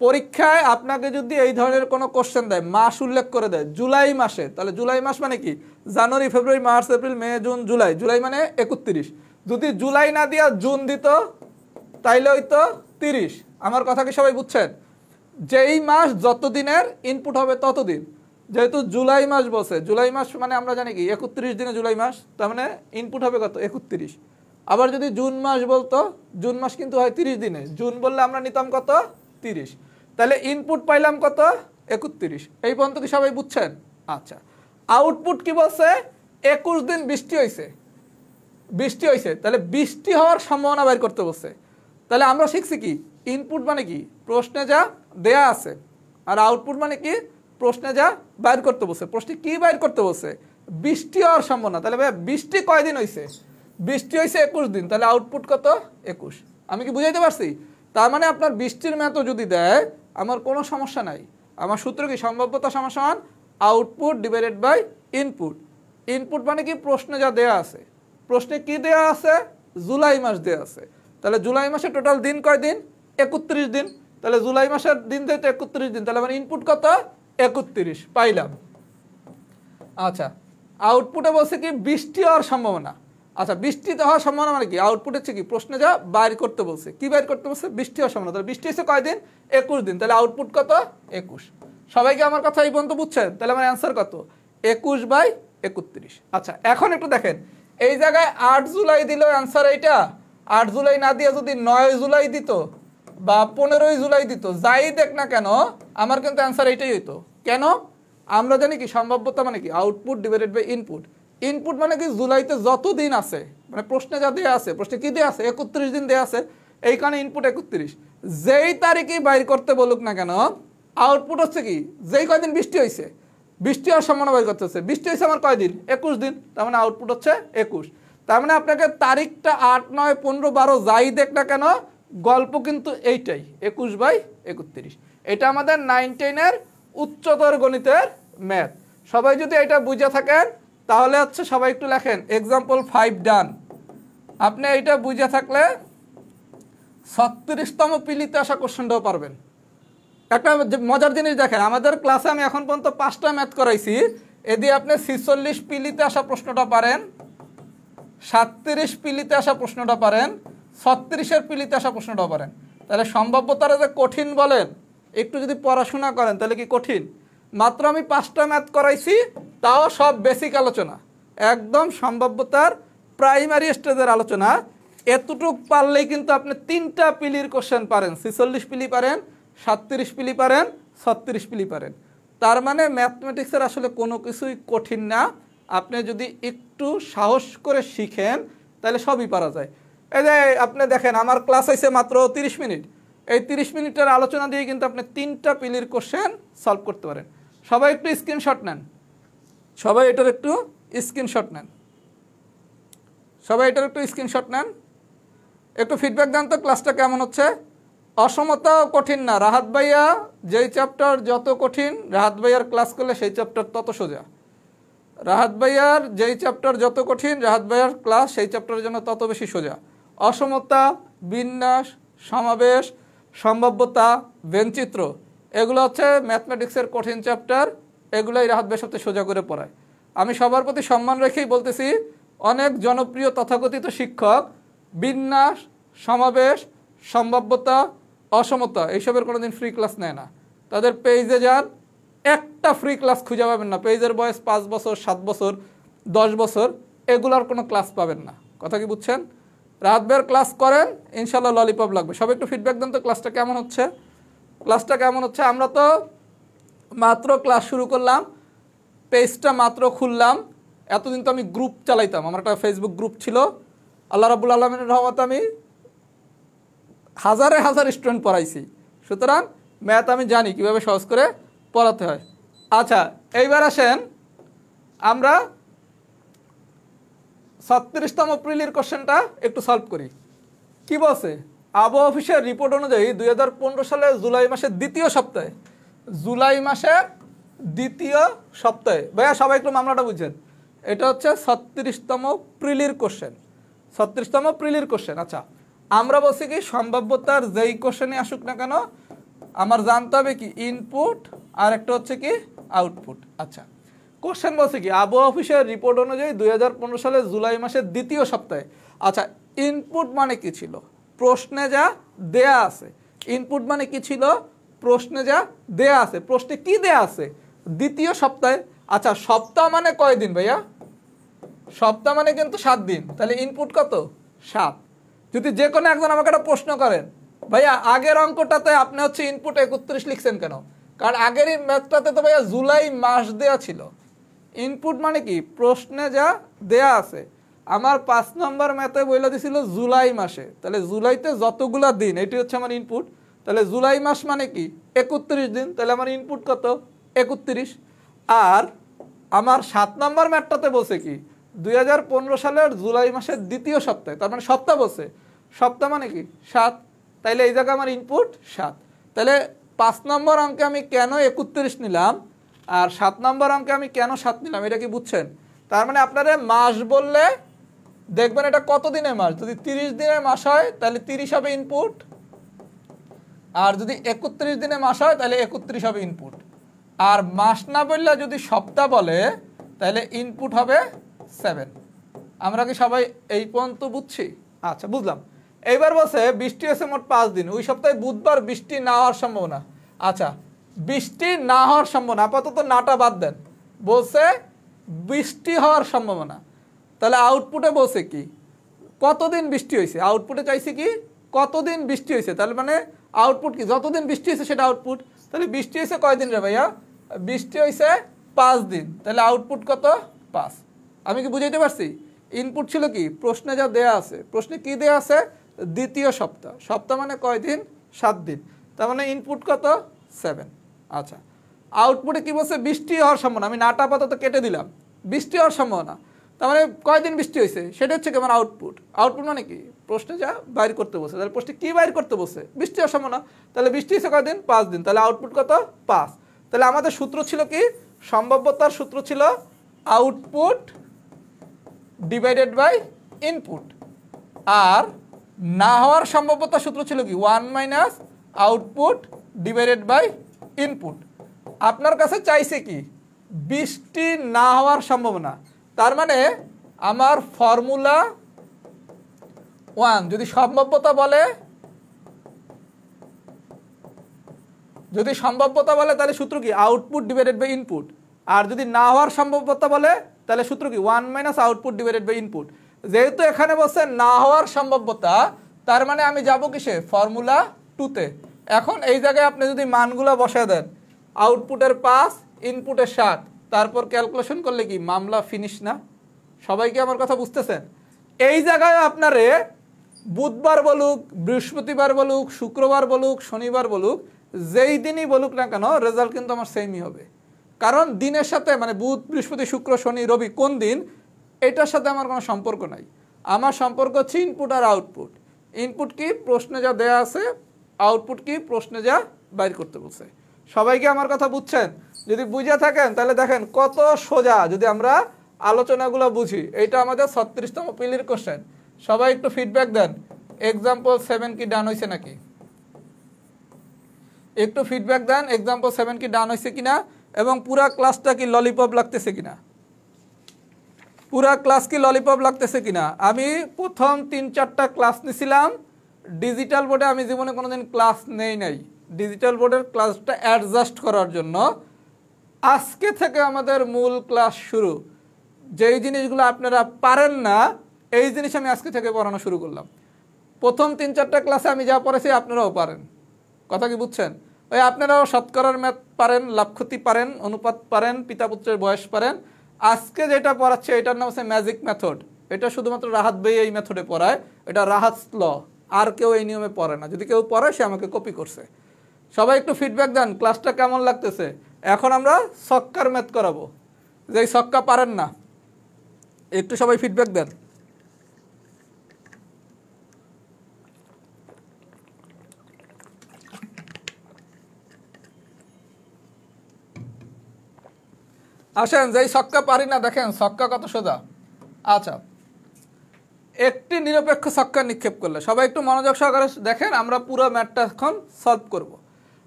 পরীক্ষায় আপনাকে যদি এই ধরনের কোনো কোশ্চেন দেয়, মাস উল্লেখ করে দেয় জুলাই মাসে, তাহলে জুলাই মাস মানে কি জানুয়ারি, ফেব্রুয়ারি, মার্চ, এপ্রিল, মে, জুন, জুলাই। জুলাই মানে 31। যদি জুলাই না দিয়া জুন দিত তাইলে হইতো 30। আমার কথা কি সবাই বুঝছেন? যেই মাস যত দিনের ইনপুট হবে তত দিন। যেহেতু জুলাই মাস বসে, জুলাই মাস মানে আমরা জানি কি 31 দিনে জুলাই মাস, তার মানে ইনপুট হবে কত, 31। আবার যদি জুন মাস বলতো, জুন মাস কিন্তু হয় 30 দিনে, জুন বললে আমরা নিতাম কত, 30। তাহলে ইনপুট পাইলাম কত, 31। এই পর্যন্ত কি সবাই বুঝছেন? আচ্ছা আউটপুট কি বলছে, 21 দিন বৃষ্টি হয়েছে, তাহলে বৃষ্টি হওয়ার সম্ভাবনা বের করতে বলছে। তাহলে আমরা শিখছি কি ইনপুট মানে কি প্রশ্নে যা দেয়া আছে, আর আউটপুট মানে কি প্রশ্নে যা বাইর করতে বলছে। প্রশ্নে কি বাইর করতে বলছে, বৃষ্টি হওয়ার সম্ভাবনা। তাহলে ভাই বৃষ্টি কয়দিন হয়েছে, বৃষ্টি হয়েছে 21 দিন, তাহলে আউটপুট কত, 21। আমি কি বুঝাইতে পারছি? তার মানে আপনার বৃষ্টির ম্যাথও যদি দেয় আমার কোনো সমস্যা নাই। আমার সূত্র কি সম্ভাব্যতা সমান output divided by input. Input মানে কি প্রশ্নে যা দেয়া আছে। প্রশ্নে কি দেয়া আছে, জুলাই মাস দেয়া আছে। তাহলে জুলাই মাসে টোটাল দিন কয় দিন, 31 দিন। তাহলে জুলাই মাসের দিন যেহেতু 31 দিন, তাহলে আমার ইনপুট কত, 31 পাইলাম। আচ্ছা আউটপুটে বলছে কি বৃষ্টি হওয়ার সম্ভাবনা। আচ্ছা বৃষ্টি হওয়ার সম্ভাবনা মানে কি আউটপুট হচ্ছে কি প্রশ্নে যা বাইর করতে বলছে। কি বাইর করতে বলছে, বৃষ্টি হওয়ার সম্ভাবনা। তাহলে বৃষ্টি হচ্ছে কয়দিন, 21 দিন। তাহলে আউটপুট কত, 21। সবাইকে আমার কথা এই পর্যন্ত বুঝছেন? তাহলে আমার অ্যান্সার কত, 21/31। আচ্ছা এখন একটু দেখেন, এই জায়গায় 8 জুলাই দিল অ্যান্সার এইটা। 8 জুলাই না দিয়ে যদি 9 জুলাই দিত বা 15 জুলাই দিত, যাই দেখ না কেন আমার কিন্তু অ্যান্সার এইটাই হইতো। কেন? আমরা জানি কি সম্ভাব্যতা মানে কি output divided by input. Input মানে কি জুলাইতে যত দিন আছে, মানে প্রশ্নে যা দেয়া আছে, প্রশ্নে কি দেয়া আছে, 31 দিন দেয়া আছে, এই কারণে ইনপুট 31। যেই তারিখে বাইর করতে বলুক না কেন আউটপুট হচ্ছে কি যেই কয়দিন বৃষ্টি হয়েছে, বৃষ্টি হওয়ার সম্ভাবনা বাইর করতে হচ্ছে। বৃষ্টি হয়েছে আমার কয়দিন, 21 দিন, তার মানে আউটপুট হচ্ছে 21। তার মানে আপনাকে তারিখটা 8, 9, 15, 12 যাই দেখ না কেন গল্প কিন্তু এইটাই, 21/31। এটা আমাদের 9, 10-এর উচ্চতর গণিতের ম্যাথ। সবাই যদি এটা বুঝে থাকেন তাহলে হচ্ছে সবাই একটু লেখেন एग्जांपल 5 ডান। আপনি এইটা বুঝে থাকলে 36তম পিলিতে আসা কোশ্চেনটাও পারবেন। একটা মজার জিনিস দেখেন, আমাদের ক্লাসে আমি এখন পর্যন্ত 5টা ম্যাথ করাইছি, এদি আপনি 46 পিলিতে আসা প্রশ্নটা পারেন, 37 পিলিতে আসা প্রশ্নটা পারেন, 36-এর পিলিতে আসা প্রশ্নটাও পারেন। তাহলে সম্ভাব্যতারা যে কঠিন বলেন, একটু যদি পড়াশোনা করেন তাহলে কি কঠিন? মাত্র আমি 5টা ম্যাথ করাইছি, তাও সব বেসিক আলোচনা, একদম সম্ভাব্যতার প্রাইমারি স্টেজের আলোচনা। এতটুক পারলেই কিন্তু আপনি 3টা পিলির কোশ্চেন পারেন, 46 পিলি পারেন, 37 পিলি পারেন, 36 পিলি পারেন। তার মানে ম্যাথমেটিক্সের আসলে কোনো কিছুই কঠিন না। আপনি যদি একটু সাহস করে শিখেন তাহলে সবই পারা যায়। এই যে আপনি দেখেন আমার ক্লাস হয়েছে মাত্র 30 মিনিট, এই 30 মিনিটের আলোচনা দিয়ে কিন্তু আপনি 3টা পিলির কোশ্চেন সলভ করতে পারেন। সবাই একটু স্ক্রিনশট নেন, সবাই এটার একটু স্ক্রিনশট নেন, সবাই এটার একটু স্ক্রিনশট নেন। একটু ফিডব্যাক দেন তো ক্লাসটা কেমন হচ্ছে। অসমতাও কঠিন না, রাহাত ভাইয়া যেই চ্যাপ্টার যত কঠিন, রাহাত ভাইয়ার ক্লাস করলে সেই চ্যাপ্টার তত সোজা। রাহাত ভাইয়ার যেই চ্যাপ্টার যত কঠিন, রাহাত ভাইয়ার ক্লাস সেই চ্যাপ্টারের জন্য তত বেশি সোজা। অসমতা, বিন্যাস, সমাবেশ, সম্ভাব্যতা, ভেনচিত্র, এগুলো হচ্ছে ম্যাথমেটিক্সের কঠিন চ্যাপ্টার, এগুলোই রাহাত ভাই সবচেয়ে সোজা করে পড়ায়। আমি সবার প্রতি সম্মান রেখেই বলতেছি, অনেক জনপ্রিয় তথাকথিত শিক্ষক বিন্যাস, সমাবেশ, সম্ভাব্যতা, অসমতা এইসবের কোনোদিন ফ্রি ক্লাস নেয় না। তাদের পেজে যান, একটা ফ্রি ক্লাস খুঁজে পাবেন না। পেজের বয়স 5 বছর, 7 বছর, 10 বছর, এগুলার কোনো ক্লাস পাবেন না। কথা কি বুঝছেন? রাহাত ভাইয়ের ক্লাস করেন, ইনশাল্লাহ ললিপপ লাগবে। সবাই একটু ফিডব্যাক দেন তো ক্লাসটা কেমন হচ্ছে, ক্লাসটা কেমন হচ্ছে। আমরা তো মাত্র ক্লাস শুরু করলাম, পেজটা মাত্র খুললাম। এতদিন তো আমি গ্রুপ চালাইতাম, আমার একটা ফেসবুক গ্রুপ ছিল। আল্লাহ রাব্বুল আলামিনের রহমতে আমি হাজারে হাজার স্টুডেন্ট পড়াইছি, সুতরাং ম্যাথ আমি জানি কীভাবে সহজ করে পড়াতে হয়। আচ্ছা, এইবার আসেন আমরা 36তম প্রিলির কোশ্চেনটা একটু সলভ করি। কি বলছে? আবহাওয়া অফিসের রিপোর্ট অনুযায়ী 2015 সালের জুলাই মাসের দ্বিতীয় সপ্তাহে, জুলাই মাসের দ্বিতীয় সপ্তাহে, ভাইয়া সবাই একটু মামলাটা বুঝছেন, এটা হচ্ছে 36তম প্রিলির কোশ্চেন, 36তম প্রিলির কোশ্চেন। আচ্ছা, আমরা বলছি কি সম্ভাব্যতার যেই কোশ্চেনে আসুক না কেন আমার জানতে হবে কি ইনপুট আর একটা হচ্ছে কি আউটপুট। আচ্ছা, কোশ্চেন বলছে কি আবহাওয়া অফিসের রিপোর্ট অনুযায়ী 2015 সালের জুলাই মাসের দ্বিতীয় সপ্তাহে। আচ্ছা, ইনপুট মানে কি ছিল? প্রশ্নে যা দেয়া আছে। ইনপুট মানে কি ছিল? প্রশ্নে যা দেয়া আছে। প্রশ্নে কি দেয়া আছে? দ্বিতীয় সপ্তাহে। আচ্ছা, সপ্তাহ মানে কয়দিন ভাইয়া? সপ্তাহ মানে কিন্তু 7 দিন। তাহলে ইনপুট কত? 7। যদি যে কোনো একজন আমাকে একটা প্রশ্ন করেন, ভাইয়া আগের অঙ্কটাতে আপনি হচ্ছে ইনপুট 31 লিখছেন কেন? কারণ আগের এই ম্যাথটাতে তো ভাইয়া জুলাই মাস দেয়া ছিল। ইনপুট মানে কি? প্রশ্নে যা দেয়া আছে। আমার 5 নম্বর ম্যাথে বইলা দিছিল জুলাই মাসে, তাহলে জুলাইতে যতগুলা দিন এটি হচ্ছে আমার ইনপুট। তাহলে জুলাই মাস মানে কি 31 দিন, তাহলে আমার ইনপুট কত? 31। আর আমার 7 নম্বর ম্যাথটাতে বলছে কি 2015 সালের জুলাই মাসের দ্বিতীয় সপ্তাহে, তার মানে সপ্তাহ বলছে। সপ্তাহ মানে কি 7, তাইলে এই জায়গায় আমার ইনপুট 7। তাহলে 5 নম্বর অঙ্কে আমি কেন 31 নিলাম আর 7 নম্বর অঙ্কে আমি কেন 7 নিলাম, এটা কি বুঝছেন? তার মানে আপনারা মাস বললে দেখবেন এটা কত দিনের মাস। যদি 30 দিনের মাস হয় তাহলে 30 হবে ইনপুট, আর যদি 31 দিনের মাস হয় তাহলে 31 হবে ইনপুট। আর মাস না বললে যদি সপ্তাহ বলে তাহলে ইনপুট হবে 7। আমরা কি সবাই এই পর্যন্ত বুঝছি? আচ্ছা, বুঝলাম। এইবার বলছে বৃষ্টি হয়েছে মোট 5 দিন, ওই সপ্তাহে বুধবার বৃষ্টি না হওয়ার সম্ভাবনা। আচ্ছা, বৃষ্টি না হওয়ার সম্ভাবনা, আপাতত নাটা বাদ দেন, বলছে বৃষ্টি হওয়ার সম্ভাবনা। তাহলে আউটপুটে বলছে কি কতদিন বৃষ্টি হয়েছে, আউটপুটে চাইছে কি কতদিন বৃষ্টি হয়েছে। তাহলে মানে আউটপুট কি যতদিন বৃষ্টি হয়েছে সেটা আউটপুট। তাহলে বৃষ্টি হয়েছে কয়দিন রে ভাইয়া? বৃষ্টি হয়েছে 5 দিন, তাহলে আউটপুট কত? 5। আমি কি বুঝাইতে পারছি? ইনপুট ছিল কি প্রশ্নে যা দেয়া আছে। প্রশ্নে কি দেয়া আছে? দ্বিতীয় সপ্তাহ। সপ্তাহ মানে কয়দিন? 7 দিন। তার মানে ইনপুট কত? 7। আচ্ছা, আউটপুটে কি বলছে? বৃষ্টি হওয়ার সম্ভাবনা। আমি নাটা আপাতত কেটে দিলাম, বৃষ্টি হওয়ার সম্ভাবনা। তার মানে কয়দিন বৃষ্টি হয়েছে সেটা হচ্ছে কি আমার আউটপুট। আউটপুট মানে কি প্রশ্নে যা বাইর করতে বসে। তাহলে প্রশ্নে কি বাইর করতে বসে? বৃষ্টি হওয়ার সম্ভাবনা। তাহলে বৃষ্টি হয়েছে কয়দিন? 5 দিন। তাহলে আউটপুট কত? 5। তাহলে আমাদের সূত্র ছিল কি? সম্ভাব্যতার সূত্র ছিল আউটপুট ডিভাইডেড বাই ইনপুট। আর না হওয়ার সম্ভাব্যতার সূত্র ছিল কি 1 minus output divided by input. আপনার কাছে চাইছে কি বৃষ্টি না হওয়ার সম্ভাবনা। তার মানে আমার ফর্মুলা 1 যদি সম্ভাব্যতা বলে, যদি সম্ভাব্যতা বলে তাহলে সূত্র কি আউটপুট ডিভাইডেড বাই ইনপুট। আর যদি না হওয়ার সম্ভাব্যতা বলে তাহলে সূত্র কি 1 minus output divided by input. যেহেতু এখানে বলছে না হওয়ার সম্ভাব্যতা, তার মানে আমি যাব কিসে? ফর্মুলা 2তে। এখন এই জায়গায় আপনি যদি মানগুলো বসায় দেন, আউটপুটের 5, ইনপুটের 7, তারপর ক্যালকুলেশন করলে কি মামলা ফিনিশ না? সবাই কি আমার কথা বুঝতেছেন? এই জায়গায় আপনারে বুধবার বলুক, বৃহস্পতিবার বলুক, শুক্রবার বলুক, শনিবার বলুক, যেই দিনই বলুক না কেন রেজাল্ট কিন্তু আমার সেমই হবে। কারণ দিনের সাথে মানে বুধ, বৃহস্পতি, শুক্র, শনি, রবি কোন দিন এটার সাথে আমার কোনো সম্পর্ক নাই। আমার সম্পর্ক হচ্ছে ইনপুট আর আউটপুট। ইনপুট কি প্রশ্নে যা দেয়া আছে, আউটপুট কি প্রশ্নে যা বাইর করতে বলছে। সবাইকে আমার কথা বুঝছেন? যদি বুঝে থাকেন তাহলে দেখেন কত সোজা যদি আমরা আলোচনাগুলো বুঝি। এইটা আমাদের 36তম পিলির কোশ্চেন। সবাই একটু ফিডব্যাক দেন, এক্সাম্পল 7 কি ডান হয়েছে নাকি? একটু ফিডব্যাক দেন এক্সাম্পল 7 কি ডান হয়েছে কিনা, এবং পুরা ক্লাসটা কি ললিপপ লাগতেছে কিনা, পুরা ক্লাস কি ললিপপ লাগতেছে কিনা। আমি প্রথম 3-4টা ক্লাস নিছিলাম ডিজিটাল বোর্ডে, আমি জীবনে কোনোদিন ক্লাস নেই নাই। ডিজিটাল বোর্ডের ক্লাসটা অ্যাডজাস্ট করার জন্য আজকে থেকে আমাদের মূল ক্লাস শুরু। যেই জিনিসগুলো আপনারা পারেন না এই জিনিস আমি আজকে থেকে পড়ানো শুরু করলাম। প্রথম 3-4টা ক্লাসে আমি যা পড়েছি আপনারাও পারেন, কথা কি বুঝছেন? ওই আপনারাও শতকরার ম্যাথ পারেন, লাভ ক্ষতি পারেন, অনুপাত পারেন, পিতা পুত্রের বয়স পারেন। আজকে যেটা পড়াচ্ছে এটার নাম হচ্ছে ম্যাজিক মেথড। এটা শুধুমাত্র রাহাত ভাই এই মেথডে পড়ায়, এটা রাহাত ল, আর কেউ এই নিয়মে পড়ে না। যদি কেউ পড়ে সে আমাকে কপি করছে। সবাই একটু ফিডব্যাক দেন ক্লাসটা কেমন লাগতেছে। এখন আমরা ছক্কার ম্যাথ করাবো, যেই ছক্কা পারেন না একটু সবাই ফিডব্যাক দেন। আসেন যেই ছক্কা পারি না, দেখেন ছক্কা কত সোজা। আচ্ছা, একটি নিরপেক্ষ ছক্কা নিক্ষেপ করলে, সবাই একটু মনোযোগ সহকারে দেখেন, আমরা পুরো ম্যাথটা এখন সলভ করব।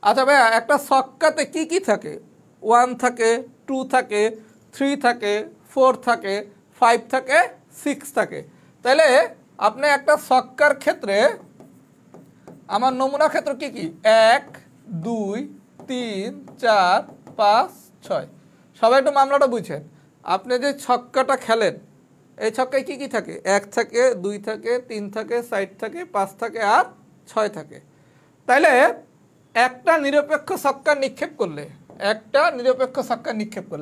আচ্ছা ভাইয়া, একটা ছক্কাতে কি কি থাকে? 1 থাকে, 2 থাকে, 3 থাকে, 4 থাকে, 5 থাকে, 6 থাকে। তাহলে আপনি একটা ছক্কার ক্ষেত্রে, আমার নমুনা ক্ষেত্র কি কি? 1, 2, 3, 4, 5, 6। সবাই একটু মামলাটা বুঝছেন। আপনি যে ছক্কাটা খেলেন এই ছক্কায় কি কি থাকে? 1 থাকে, 2 থাকে, 3 থাকে, 4 থাকে, 5 থাকে আর 6 থাকে। তাইলে একটা নিরপেক্ষ ছক্কা নিক্ষেপ করলে,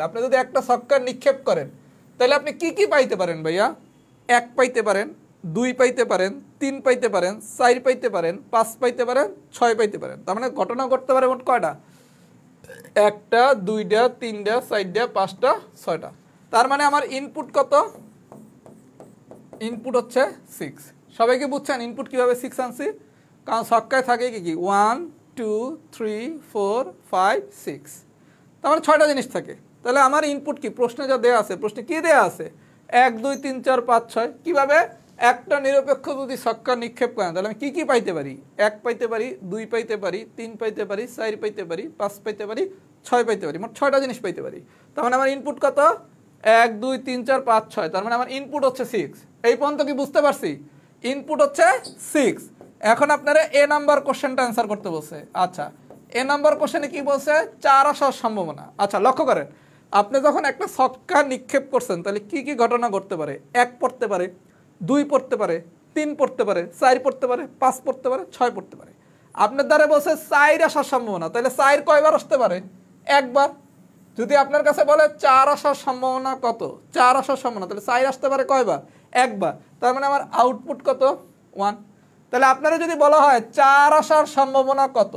আপনি যদি একটা ছক্কা নিক্ষেপ করেন তাহলে আপনি কি কি পাইতে পারেন ভাইয়া? 1 পাইতে পারেন, 2 পাইতে পারেন, 3 পাইতে পারেন, 4 পাইতে পারেন, 5 পাইতে পারেন, 6 পাইতে পারেন। তার মানে ঘটনা ঘটতে পারে মোট কয়টা? 1টা, 2টা, 3টা, 4টা, 5টা, 6টা। তার মানে আমার ইনপুট কত? ইনপুট হচ্ছে 6। সবাইকে বুঝছেন ইনপুট কিভাবে 6 আনছি? কারণ ছক্কায় থাকে কি কি? 1, 2, 3, 4, 5, 6। তার মানে 6টা জিনিস থাকে। তাহলে আমার ইনপুট কি? প্রশ্নে যা দেওয়া আছে, প্রশ্নে কি দেওয়া আছে? 1, 2, 3, 4, 5, 6। কিভাবে? একটা নিরপেক্ষ যদি ছক্কা নিক্ষেপ করেন তাহলে আমি কি কি পাইতে পারি? 1 পাইতে পারি, 2 পাইতে পারি, 3 পাইতে পারি, 4 পাইতে পারি, 5 পাইতে পারি, 6 পাইতে পারি। মোট 6টা জিনিস পাইতে পারি। তার মানে আমার ইনপুট কত? 1, 2, 3, 4, 5, 6। তার মানে আমার ইনপুট হচ্ছে 6। এই পর্যন্ত কি বুঝতে পারছি? ইনপুট হচ্ছে 6। এখন আপনারা এ নাম্বার কোশ্চেনটা অ্যান্সার করতে বলছে। আচ্ছা, এ নাম্বার কোশ্চেনে কি বলছে? 4 আসার সম্ভাবনা। আচ্ছা, লক্ষ্য করেন, আপনি যখন একটা ছক্কা নিক্ষেপ করছেন তাহলে কি কি ঘটনা ঘটতে পারে? 1 পড়তে পারে, 2 পড়তে পারে, 3 পড়তে পারে, 4 পড়তে পারে, 5 পড়তে পারে, 6 পড়তে পারে। আপনার দ্বারা বলছে 4 আসার সম্ভাবনা। তাহলে 4 কয়বার আসতে পারে? একবার। যদি আপনার কাছে বলে 4 আসার সম্ভাবনা কত? 4 আসার সম্ভাবনা, তাহলে 4 আসতে পারে কয়বার? একবার। তার মানে আমার আউটপুট কত? 1। তাহলে আপনারা যদি বলা হয় 4 আসার সম্ভাবনা কত,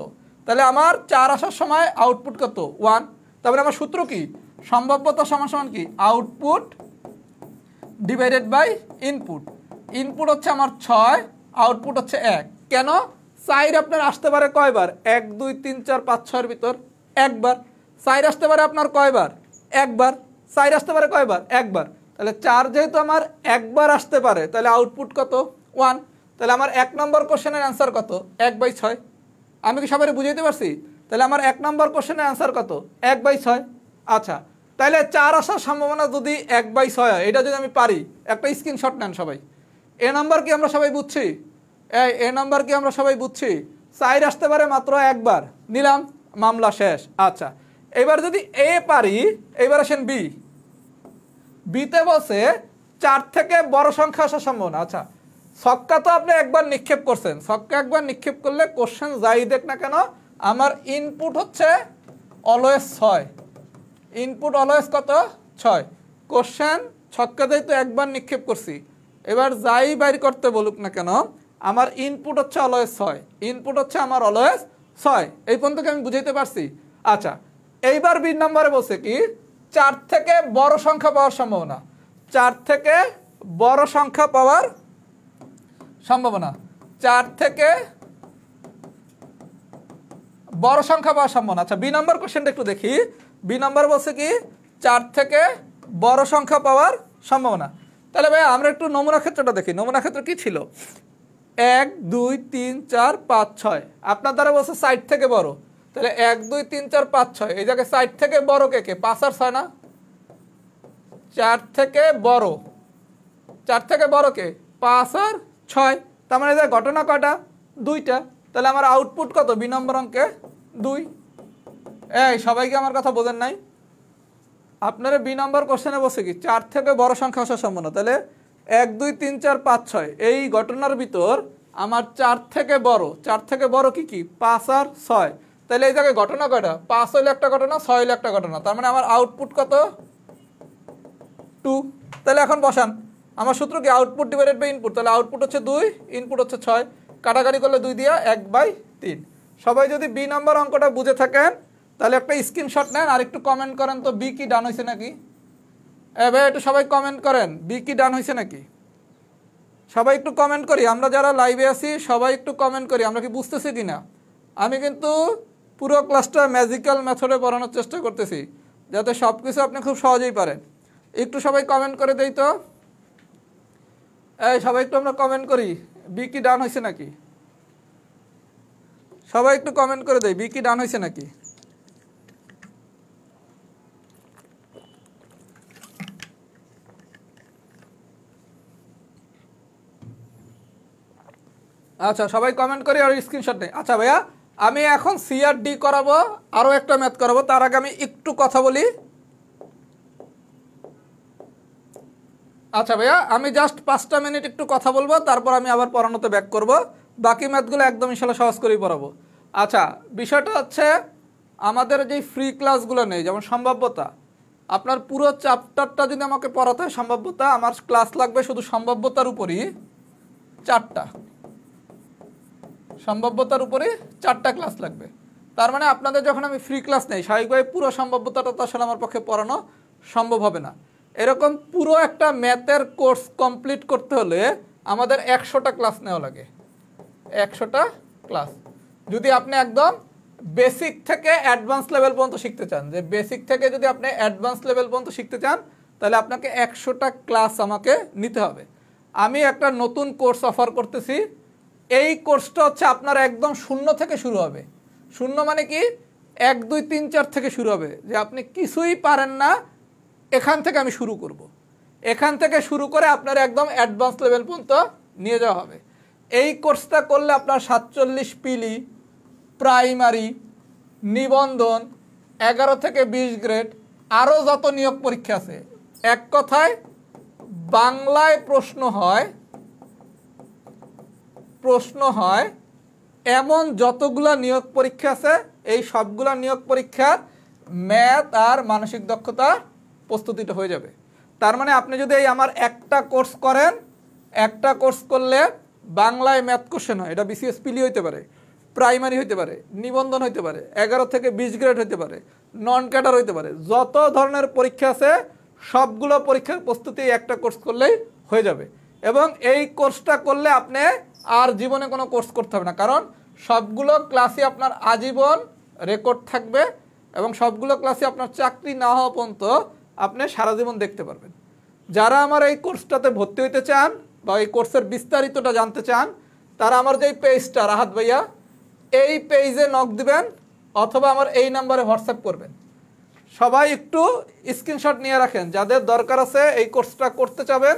তাহলে আমার 4 আসার সময় আউটপুট কত? 1। তারপরে আমার সূত্র কি? সম্ভাব্যতা সমান সমান কি? Output divided by input. Input হচ্ছে আমার 6, আউটপুট হচ্ছে 1। কেন? 4 আপনার আসতে পারে কয়বার? 1, 2, 3, 4, 5, 6 ভিতর একবার। 4 আসতে পারে আপনার কয়বার? একবার। 4 আসতে পারে কয়বার? একবার। তাহলে 4 যেহেতু আমার একবার আসতে পারে তাহলে আউটপুট কত? 1। তাহলে আমার 1 নম্বর কোশ্চেনের অ্যান্সার কত? 1/6। আমি কি সবাই বুঝাইতে পারছি? তাহলে আমার 1 নম্বর কোশ্চেনের অ্যান্সার কত? 1/6। আচ্ছা, তাহলে 4 আসার সম্ভাবনা যদি 1/6 হয়, এটা যদি আমি পারি, একটা স্ক্রিনশট নেন সবাই। এ নাম্বার কি আমরা সবাই বুঝছি? এ নাম্বার কি আমরা সবাই বুঝছি? 4 আসতে পারে মাত্র একবার, নিলাম, মামলা শেষ। আচ্ছা, এবার যদি এ পারি, এবার আসেন বি। বিতে বসে 4 থেকে বড় সংখ্যা আসার সম্ভাবনা। আচ্ছা, ছক্কা তো আপনি একবার নিক্ষেপ করছেন, ছক্কা একবার নিক্ষেপ করলে কোশ্চেন যাই দেখ না কেন আমার ইনপুট হচ্ছে অলওয়েজ 6। ইনপুট অলওয়েজ কত? 6। কোশ্চেন ছক্কা যেহেতু একবার নিক্ষেপ করছি, এবার যাই বাইর করতে বলুক না কেন আমার ইনপুট হচ্ছে অলওয়েজ 6, ইনপুট হচ্ছে আমার অলওয়েজ 6। এই পর্যন্ত কি আমি বুঝাইতে পারছি? আচ্ছা, এইবার বি নম্বরে বলছে কি 4 থেকে বড় সংখ্যা পাওয়ার সম্ভাবনা। 4 থেকে বড় সংখ্যা পাওয়ার সম্ভাবনা, 4 থেকে বড় সংখ্যা পাওয়ার সম্ভাবনা। আচ্ছা, বি নম্বর কোশ্চেনটা একটু দেখি। বি নম্বর বলছে কি 4 থেকে বড় সংখ্যা পাওয়ার সম্ভাবনা। তাহলে ভাই আমরা একটু নমুনা ক্ষেত্রটা দেখি। নমুনা ক্ষেত্র কি ছিল? 1 2 3 4 5 6। আপনার দ্বারা বলছে 60 থেকে বড়, তাহলে 1 2 3 4 5 6। এই জায়গায় 60 থেকে বড় কে কে? 5 আর 6 না? 4 থেকে বড়, 4 থেকে বড় কে? 5 আর 6। তার মানে ঘটনা কয়টা? 2টা। তাহলে আমার আউটপুট কত বি নম্বর অঙ্কে? 2। এই সবাইকে আমার কথা বোঝেন নাই? আপনারা বি নম্বর কোশ্চেনে বসে কি 4 থেকে বড় সংখ্যা আসার সম্ভাবনা। তাহলে 1 2 3 4 5 6 এই ঘটনার ভিতর আমার 4 থেকে বড়, 4 থেকে বড় কি কি? 5 আর 6। তাহলে এই জায়গায় ঘটনা কয়টা? 5 হইলে একটা ঘটনা, 6 হইলে একটা ঘটনা। তার মানে আমার আউটপুট কত? 2। তাহলে এখন বসান, আমার সূত্র কি আউটপুট ডিভাইডেড বাই ইনপুট। তাহলে আউটপুট হচ্ছে 2, ইনপুট হচ্ছে 6, কাটাকাটি করলে 2 দিয়া 1/3। সবাই যদি বি নম্বর অঙ্কটা বুঝে থাকেন তাহলে একটা স্ক্রিনশট নেন আর একটু কমেন্ট করেন তো বি কি ডান হয়েছে নাকি। ভাই একটু সবাই কমেন্ট করেন বি কি ডান হয়েছে নাকি। সবাই একটু কমেন্ট করি, আমরা যারা লাইভে আছি সবাই একটু কমেন্ট করি আমরা কি বুঝতেছি কিনা। আমি কিন্তু পুরো ক্লাসটা ম্যাজিক্যাল মেথডে পড়ানোর চেষ্টা করতেছি যাতে সব কিছু আপনি খুব সহজেই পারেন। একটু সবাই কমেন্ট করে দেই তো। সবাই একটু আমরা কমেন্ট করি বি কি ডান হয়েছে নাকি। সবাই একটু কমেন্ট করে দেই বি কি ডান হয়েছে নাকি। আচ্ছা, সবাই কমেন্ট করি আর স্ক্রিনশট নেই। আচ্ছা ভাইয়া, আমি এখন সি আর ডি করাবো, আরও একটা ম্যাথ করাবো। তার আগে আমি একটু কথা বলি। আচ্ছা ভাইয়া, আমি জাস্ট 5টা মিনিট একটু কথা বলবো, তারপর আমি আবার পড়ানোতে ব্যাক করব। বাকি ম্যাথগুলো একদম ইনশাল্লাহ সহজ করেই পড়াবো। আচ্ছা, বিষয়টা হচ্ছে আমাদের যেই ফ্রি ক্লাসগুলো নেই, যেমন সম্ভাব্যতা, আপনার পুরো চ্যাপ্টারটা যদি আমাকে পড়াতে হয় সম্ভাব্যতা, আমার ক্লাস লাগবে শুধু সম্ভাব্যতার উপরই 4টা। সম্ভাব্যতার উপরে 4টা ক্লাস লাগবে। তার মানে আপনাদের যখন আমি ফ্রি ক্লাস নেই, স্বাভাবিকভাবে পুরো সম্ভাব্যতাটা তো আসলে আমার পক্ষে পড়ানো সম্ভব হবে না। এরকম পুরো একটা ম্যাথের কোর্স কমপ্লিট করতে হলে আমাদের 100টা ক্লাস নেওয়া লাগে। 100টা ক্লাস যদি আপনি একদম বেসিক থেকে অ্যাডভান্স লেভেল পর্যন্ত শিখতে চান, যে বেসিক থেকে যদি আপনি অ্যাডভান্স লেভেল পর্যন্ত শিখতে চান তাহলে আপনাকে 100টা ক্লাস আমাকে নিতে হবে। আমি একটা নতুন কোর্স অফার করতেছি। এই কোর্সটা হচ্ছে আপনার একদম 0 থেকে শুরু হবে। 0 মানে কি? 1 2 3 4 থেকে শুরু হবে, যে আপনি কিছুই পারেন না, এখান থেকে আমি শুরু করব। এখান থেকে শুরু করে আপনার একদম অ্যাডভান্স লেভেল পর্যন্ত নিয়ে যাওয়া হবে। এই কোর্সটা করলে আপনার 47 পিলি, প্রাইমারি, নিবন্ধন, 11 থেকে 20 গ্রেড, আরও যত নিয়োগ পরীক্ষা আছে, এক কথায় বাংলায় প্রশ্ন হয় এমন যতগুলা নিয়োগ পরীক্ষা আছে, এই সবগুলা নিয়োগ পরীক্ষার ম্যাথ আর মানসিক দক্ষতা প্রস্তুতিটা হয়ে যাবে। তার মানে আপনি যদি এই আমার একটা কোর্স করেন, একটা কোর্স করলে বাংলায় ম্যাথ কোশ্চেন হয়, এটা বিসিএস পিলি হইতে পারে, প্রাইমারি হইতে পারে, নিবন্ধন হইতে পারে, 11 থেকে 20 গ্রেড হইতে পারে, নন ক্যাডার হইতে পারে, যত ধরনের পরীক্ষা আছে সবগুলো পরীক্ষার প্রস্তুতি একটা কোর্স করলেই হয়ে যাবে। এবং এই কোর্সটা করলে আপনি আর জীবনে কোনো কোর্স করতে হবে না, কারণ সবগুলো ক্লাসই আপনার আজীবন রেকর্ড থাকবে এবং সবগুলো ক্লাসই আপনার চাকরি না হওয়া পর্যন্ত আপনি সারা জীবন দেখতে পারবেন। যারা আমার এই কোর্সটাতে ভর্তি হইতে চান বা এই কোর্সের বিস্তারিতটা জানতে চান, তারা আমার যেই পেজটা রাহাত ভাইয়া, এই পেজে নক দিবেন অথবা আমার এই নাম্বারে হোয়াটসঅ্যাপ করবেন। সবাই একটু স্ক্রিনশট নিয়ে রাখেন, যাদের দরকার আছে এই কোর্সটা করতে চাবেন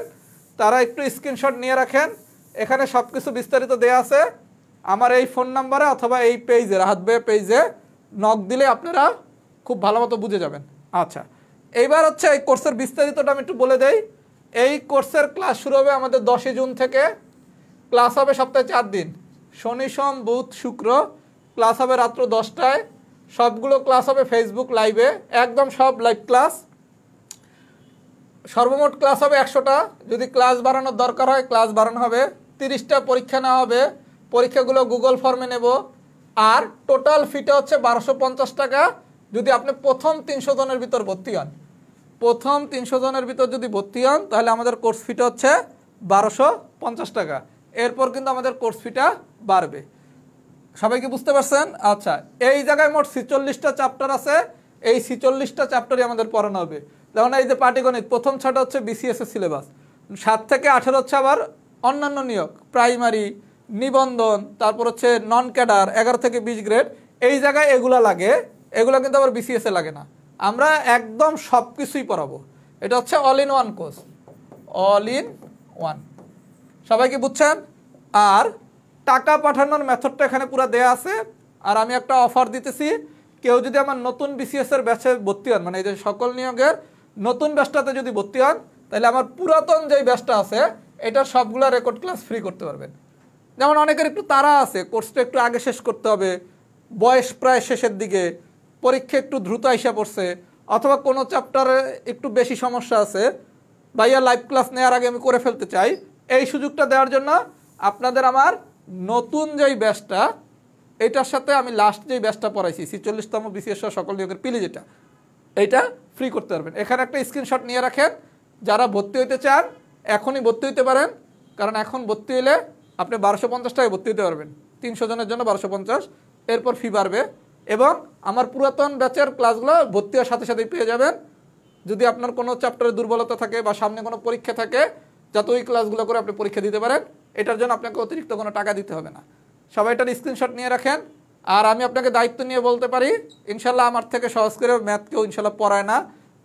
তারা একটু স্ক্রিনশট নিয়ে রাখেন। এখানে সব কিছু বিস্তারিত দেয়া আছে। আমার এই ফোন নাম্বারে অথবা এই পেজে, রাহাত ভাইয়া পেজে নক দিলে আপনারা খুব ভালো মতো বুঝে যাবেন। আচ্ছা, এইবার হচ্ছে এই কোর্সের বিস্তারিতটা আমি একটু বলে দেই। এই কোর্সের ক্লাস শুরু হবে আমাদের 10 জুন থেকে। ক্লাস হবে সপ্তাহে 4 দিন, শনি সোম বুধ শুক্র। ক্লাস হবে রাত্র 10টায়। সবগুলো ক্লাস হবে ফেসবুক লাইভে, একদম সব লাইভ ক্লাস। সর্বমোট ক্লাস হবে 100টা। যদি ক্লাস বাড়ানোর দরকার হয় ক্লাস বাড়ানো হবে, 30টা পরীক্ষা নেওয়া হবে, পরীক্ষাগুলো গুগল ফর্মে নেব। আর টোটাল ফিটা হচ্ছে 1250 টাকা যদি আপনি প্রথম 300 জনের ভিতর ভর্তি হন। প্রথম 300 জনের ভিতর যদি ভর্তি হন তাহলে আমাদের কোর্স ফিটা হচ্ছে 1250 টাকা। এরপর কিন্তু আমাদের কোর্স ফিটা বাড়বে। সবাই কি বুঝতে পারছেন? আচ্ছা, এই জায়গায় মোট 46টা চ্যাপ্টার আছে। এই 46টা চ্যাপ্টারই আমাদের পড়ানো হবে। যেমন এই যে পাটিগণিত প্রথম 6টা হচ্ছে বিসিএস এর সিলেবাস, 7 থেকে 18 হচ্ছে আবার অন্যান্য নিয়োগ, প্রাইমারি, নিবন্ধন, তারপর হচ্ছে নন ক্যাডার 11 থেকে 20 গ্রেড। এই জায়গায় এগুলা লাগে, এগুলো কিন্তু আবার বিসিএস এ লাগে না। আমরা একদম সব কিছুই পড়াবো। এটা হচ্ছে all in one course, all in one. সবাই কি বুঝছেন? আর টাকা পাঠানোর মেথডটা এখানে পুরো দেয়া আছে। আর আমি একটা অফার দিতেছি, কেউ যদি আমার নতুন বিসিএস এর ব্যাচে ভর্তি হন, মানে এই যে সকল নিয়োগের নতুন ব্যাচটাতে যদি ভর্তি হন, তাহলে আমার পুরাতন যেই ব্যাচটা আছে এটার সবগুলো রেকর্ড ক্লাস ফ্রি করতে পারবেন। যেমন অনেকের একটু তাড়া আছে, কোর্সটা একটু আগে শেষ করতে হবে, বয়স প্রায় শেষের দিকে, পরীক্ষা একটু দ্রুত আইসা পড়ছে, অথবা কোনো চ্যাপ্টারে একটু বেশি সমস্যা আছে, ভাইয়া লাইভ ক্লাস নেওয়ার আগে আমি করে ফেলতে চাই। এই সুযোগটা দেওয়ার জন্য আপনাদের আমার নতুন যেই ব্যাচটা, এইটার সাথে আমি লাস্ট যেই ব্যাচটা পড়াইছি 46তম বিসিএস সকল নিয়োগের পিলি, যেটা এইটা ফ্রি করতে পারবেন। এখানে একটা স্ক্রিনশট নিয়ে রাখেন। যারা ভর্তি হইতে চান এখনই ভর্তি হইতে পারেন, কারণ এখন ভর্তি হলে আপনি 1250 টাকায় ভর্তি হতে পারবেন। 300 জনের জন্য 1250, এরপর ফি বাড়বে। এবং আমার পুরাতন ব্যাচের ক্লাসগুলো ভর্তি হওয়ার সাথে সাথেই পেয়ে যাবেন। যদি আপনার কোনো চ্যাপ্টারে দুর্বলতা থাকে বা সামনে কোনো পরীক্ষা থাকে, যাতে ওই ক্লাসগুলো করে আপনি পরীক্ষা দিতে পারেন, এটার জন্য আপনাকে অতিরিক্ত কোনো টাকা দিতে হবে না। সবাই এটার স্ক্রিনশট নিয়ে রাখেন। আর আমি আপনাকে দায়িত্ব নিয়ে বলতে পারি, ইনশাল্লাহ আমার থেকে সহজ করে ম্যাথ কেউ ইনশাল্লাহ পড়ায় না,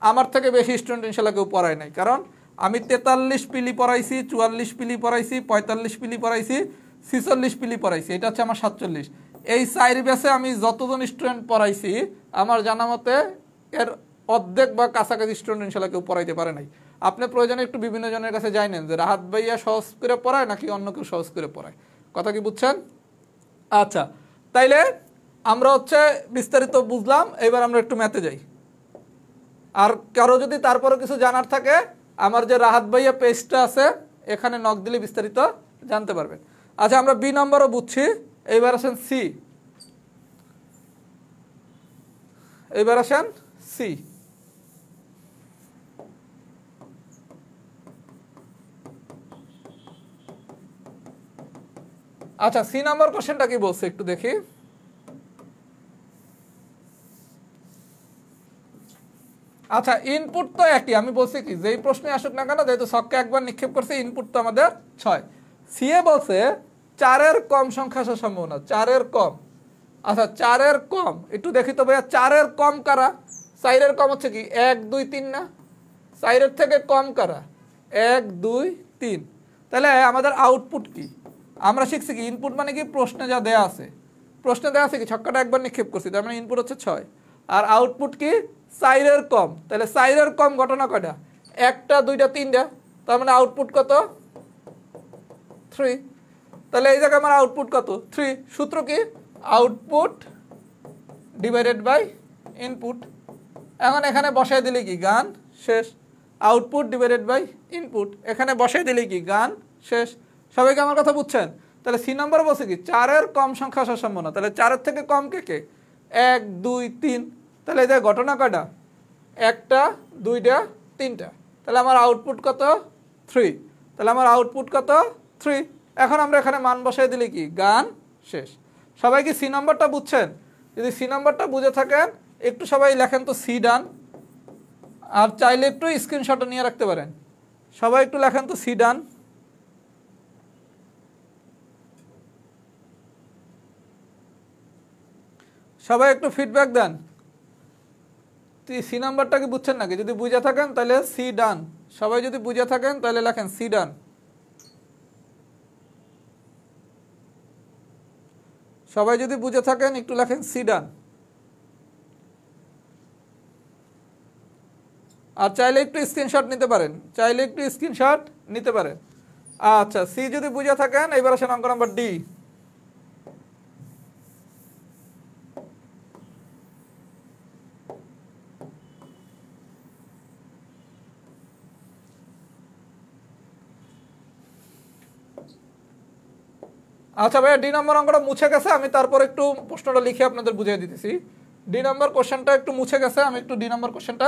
আমার থেকে বেশি স্টুডেন্ট ইনশাল্লাহ কেউ পড়ায় নাই। কারণ আমি 43 পিলি পড়াইছি, 44 পিলি পড়াইছি, 45 পিলি পড়াইছি, 46 পিলি পড়াইছি, এটা হচ্ছে আমার 47। এই 4 ব্যাচে আমি যতজন স্টুডেন্ট পড়াইছি আমার জানা মতে এর অর্ধেক বা কাছাকাছি স্টুডেন্ট ইনশাল্লাহ কেউ পড়াইতে পারে নাই। আপনি প্রয়োজনে একটু বিভিন্ন জনের কাছে জানেন যে রাহাত ভাইয়া সহজ করে পড়ায় নাকি অন্য কেউ সহজ করে পড়ায়। কথা কি বুঝছেন? আচ্ছা, তাইলে আমরা হচ্ছে বিস্তারিত বুঝলাম। এবার আমরা একটু ম্যাথে যাই। আর কারো যদি তারপরও কিছু জানার থাকে, আমার যে রাহাত ভাইয়া পেজটা আছে এখানে নক দিলে বিস্তারিত জানতে পারবেন। আচ্ছা, আমরা বি নম্বরও বুঝছি। এইবার আসেন সি। এইবার আসেন সি। আচ্ছা, সি নাম্বার কোশ্চেনটা কি বলছে একটু দেখি। আচ্ছা, ইনপুট তো একই। আমি বলছি কি, যেই প্রশ্নে আসুক না কেন, যেহেতু ছককে একবার নিক্ষেপ করছে, ইনপুট তো আমাদের 6। সি এ বলছে 4-এর কম সংখ্যা আসার সম্ভাবনা, 4-এর কম। আচ্ছা, 4-এর কম একটু দেখি তো ভাইয়া, 4-এর কম কারা? 4-এর কম হচ্ছে কি 1 2 3 না? 4-এর থেকে কম কারা? 1 2 3। তাহলে আমাদের আউটপুট কি? আমরা শিখছি কি, ইনপুট মানে কি, প্রশ্নে যা দেয়া আছে, প্রশ্নে দেওয়া আছে কি ছক্কাটা একবার নিক্ষেপ করছি, তার মানে ইনপুট হচ্ছে 6। আর আউটপুট কি 4-এর কম। তাহলে 4-এর কম ঘটনা কয়টা? 1টা 2টা 3টা, তার মানে আউটপুট কত? 3। তাহলে এই জায়গায় আমার আউটপুট কত? 3। সূত্র কি? Output divided by input. এখন এখানে বসাই দিলে কি গান শেষ। আউটপুট ডিভাইডেড বাই ইনপুট, এখানে বসাই দিলে কি গান শেষ। সবাইকে আমার কথা বুঝছেন? তাহলে সি নম্বর বলছে কি 4-এর কম সংখ্যা আসার সম্ভাবনা। তাহলে 4-এর থেকে কম কে কে? 1 2 3। তাহলে এই যে ঘটনা কয়টা? 1টা 2টা 3টা। তাহলে আমার আউটপুট কত? 3। তাহলে আমার আউটপুট কত? 3। এখন আমরা এখানে মান বসাই দিলে কি গান শেষ। সবাই কি সি নাম্বারটা বুঝছেন? যদি সি নাম্বারটা বুঝে থাকেন একটু সবাই লেখেন তো সি ডান। আর চাইলে একটু স্ক্রিনশটও নিয়ে রাখতে পারেন। সবাই একটু লেখেন তো সি ডান। সবাই একটু ফিডব্যাক দেন। সি নাম্বারটা কি বুঝছেন নাকি? যদি বুঝে থাকেন তাহলে সি ডান। সবাই যদি বুঝে থাকেন তাহলে লেখেন সি ডান। সবাই যদি বুঝে থাকেন একটু লেখেন সি ডান। আর চাইলে একটু স্ক্রিনশট নিতে পারেন, চাইলে একটু স্ক্রিনশট নিতে পারেন। আচ্ছা, সি যদি বুঝে থাকেন এবার আসেন অঙ্ক নাম্বার ডি। আচ্ছা ভাইয়া, ডি নম্বর অঙ্কটা মুছে গেছে, আমি তারপর একটু প্রশ্নটা লিখে আপনাদের বুঝিয়ে দিতেছি। ডি নম্বর কোশ্চেনটা একটু মুছে গেছে, আমি একটু ডি নম্বর কোশ্চেনটা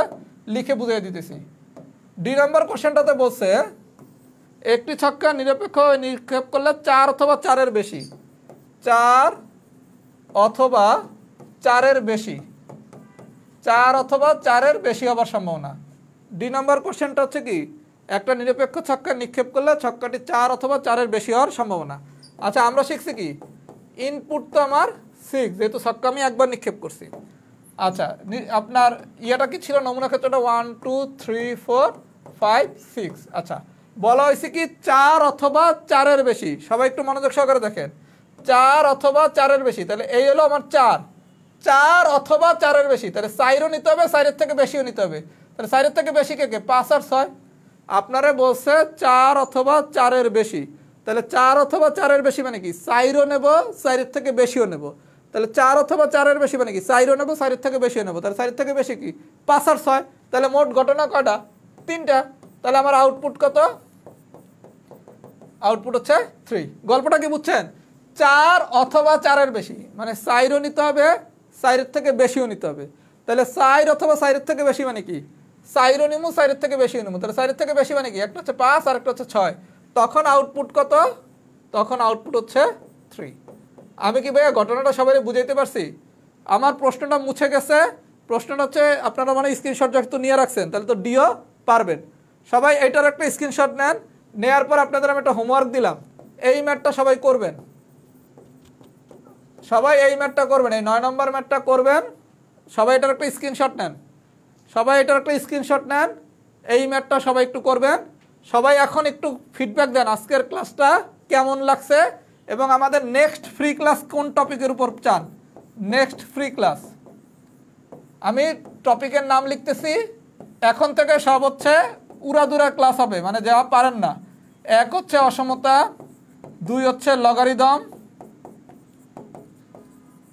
লিখে বুঝিয়ে দিতেছি। ডি নম্বর কোশ্চেনটাতে বলছে একটি ছক্কা নিরপেক্ষ নিক্ষেপ করলে 4 অথবা 4-এর বেশি, 4 অথবা 4-এর বেশি, 4 অথবা 4-এর বেশি হবার সম্ভাবনা। ডি নম্বর কোশ্চেনটা হচ্ছে কি, একটা নিরপেক্ষ ছক্কা নিক্ষেপ করলে ছক্কাটি 4 অথবা 4-এর বেশি হওয়ার সম্ভাবনা। আচ্ছা, আমরা শিখছি কি, ইনপুট তো আমার 6, যেহেতু ছক্কা আমি একবার নিক্ষেপ করছি। আচ্ছা, আপনার ইয়েটা কি ছিল, নমুনা ক্ষেত্রটা 1 2 3 4 5 6। আচ্ছা, বলা হয়েছে কি 4 অথবা 4-এর বেশি। সবাই একটু মনোযোগ সহকারে দেখেন, 4 অথবা 4-এর বেশি, তাহলে এই হলো আমার 4 অথবা 4-এর বেশি, তাহলে 4ও নিতে হবে, 4-এর থেকে বেশিও নিতে হবে। তাহলে 4-এর থেকে বেশি কে কে, 5 আর 6। আপনারা বলছে 4 অথবা 4-এর বেশি, তাহলে 4 অথবা 4-এর বেশি মানে কি, 4ও নেব, 4-এর থেকে বেশিও নেব। তাহলে 4 অথবা 4-এর বেশি মানে কি, 4ও নেব, 4-এর থেকে বেশিও নেব। তাহলে 4-এর থেকে বেশি কি, 5 আর 6। তাহলে মোট ঘটনা কয়টা, 3টা। তাহলে আমার আউটপুট কত, আউটপুট হচ্ছে 3। গল্পটা কি বুঝছেন, 4 অথবা 4-এর বেশি মানে 4ও নিতে হবে, 4-এর থেকে বেশিও নিতে হবে। তাহলে 4 অথবা 4-এর থেকে বেশি মানে কি, 4ও নিমু, 4-এর থেকে বেশিও নিমু। তাহলে 4-এর থেকে বেশি মানে কি, একটা হচ্ছে 5 আর একটা হচ্ছে 6। তখন আউটপুট কত, তখন আউটপুট হচ্ছে 3। আমি কি ভাইয়া ঘটনাটা সবাই বুঝাইতে পারছি? আমার প্রশ্নটা মুছে গেছে। প্রশ্নটা হচ্ছে আপনারা মানে স্ক্রিনশট যেহেতু নিয়ে রাখছেন, তাহলে তো ডিও পারবেন। সবাই এটার একটা স্ক্রিনশট নেন, নেয়ার পর আপনাদের আমি একটা হোমওয়ার্ক দিলাম, এই ম্যাথটা সবাই করবেন। সবাই এই ম্যাথটা করবেন, এই 9 নম্বর ম্যাথটা করবেন। সবাই এটার একটা স্ক্রিনশট নেন, সবাই এটার একটা স্ক্রিনশট নেন, এই ম্যাথটা সবাই একটু করবেন। সবাই এখন একটু ফিডব্যাক দেন আজকের ক্লাসটা কেমন লাগছে, এবং আমাদের নেক্সট ফ্রি ক্লাস কোন টপিকের উপর চান। নেক্সট ফ্রি ক্লাস আমি টপিকের নাম লিখতেছি, এখন থেকে সব হচ্ছে উড়াদুরা ক্লাস হবে, মানে যাওয়া পারেন না। 1 হচ্ছে অসমতা, 2 হচ্ছে লগারিদম,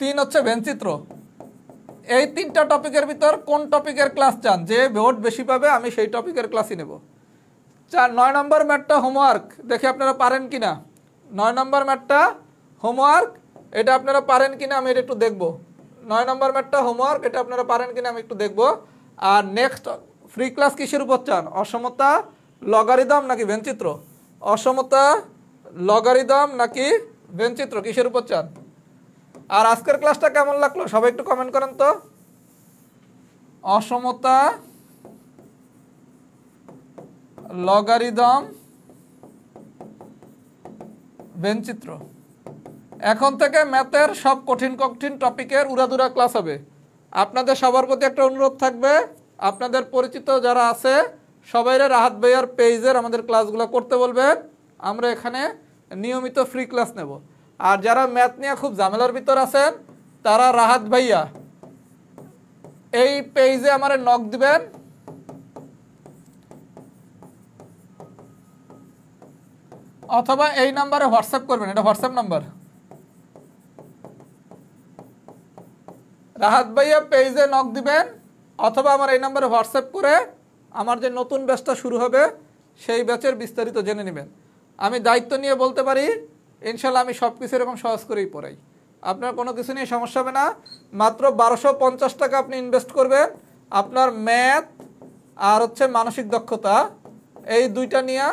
3 হচ্ছে ভেনচিত্র। এই 3টা টপিকের ভিতর কোন টপিকের ক্লাস চান, যে ভোট বেশি পাবে আমি সেই টপিকের ক্লাসই নেব। 9 নম্বর ম্যাথটা হোমওয়ার্ক, দেখে আপনারা পারেন কিনা। 9 নম্বর ম্যাথটা হোমওয়ার্ক, এটা আপনারা পারেন কিনা আমি এটা একটু দেখব। 9 নম্বর ম্যাথটা হোমওয়ার্ক, এটা আপনারা পারেন কিনা আমি একটু দেখব। আর নেক্সট ফ্রি ক্লাস কিসের উপর চান, অসমতা, লগারিদম নাকি ভেনচিত্র? অসমতা, লগারিদম নাকি ভেনচিত্র, কিসের উপর চান? আর আজকের ক্লাসটা কেমন লাগলো সবাই একটু কমেন্ট করেন তো। অসমতা, লগারিদম, ভেনচিত্র। এখন থেকে ম্যাথের সব কঠিন কঠিন টপিকের উড়াদুরা ক্লাস হবে। আপনাদের সবার প্রতি একটা অনুরোধ থাকবে, আপনাদের পরিচিত যারা আছে সবাইরে রাহাত ভাইয়ার পেজের আমাদের ক্লাসগুলো করতে বলবেন। আমরা এখানে নিয়মিত ফ্রি ক্লাস নেব। আর যারা ম্যাথ নিয়ে খুব ঝামেলার ভিতর আছেন, তারা রাহাত ভাইয়া এই পেজে আমারে নক দিবেন, অথবা এই নাম্বারে হোয়াটসঅ্যাপ করবেন, এটা হোয়াটসঅ্যাপ নাম্বার। রাহাত ভাইয়া পেজে নক দিবেন, অথবা আমার এই নাম্বারে হোয়াটসঅ্যাপ করে আমার যে নতুন ব্যাচটা শুরু হবে সেই ব্যাচের বিস্তারিত জেনে নেবেন। আমি দায়িত্ব নিয়ে বলতে পারি, ইনশাল্লাহ আমি সব কিছু এরকম সহজ করেই পড়াই, আপনার কোনো কিছু নিয়ে সমস্যা হবে না। মাত্র 1250 টাকা আপনি ইনভেস্ট করবেন, আপনার ম্যাথ আর হচ্ছে মানসিক দক্ষতা, এই 2টা নিয়ে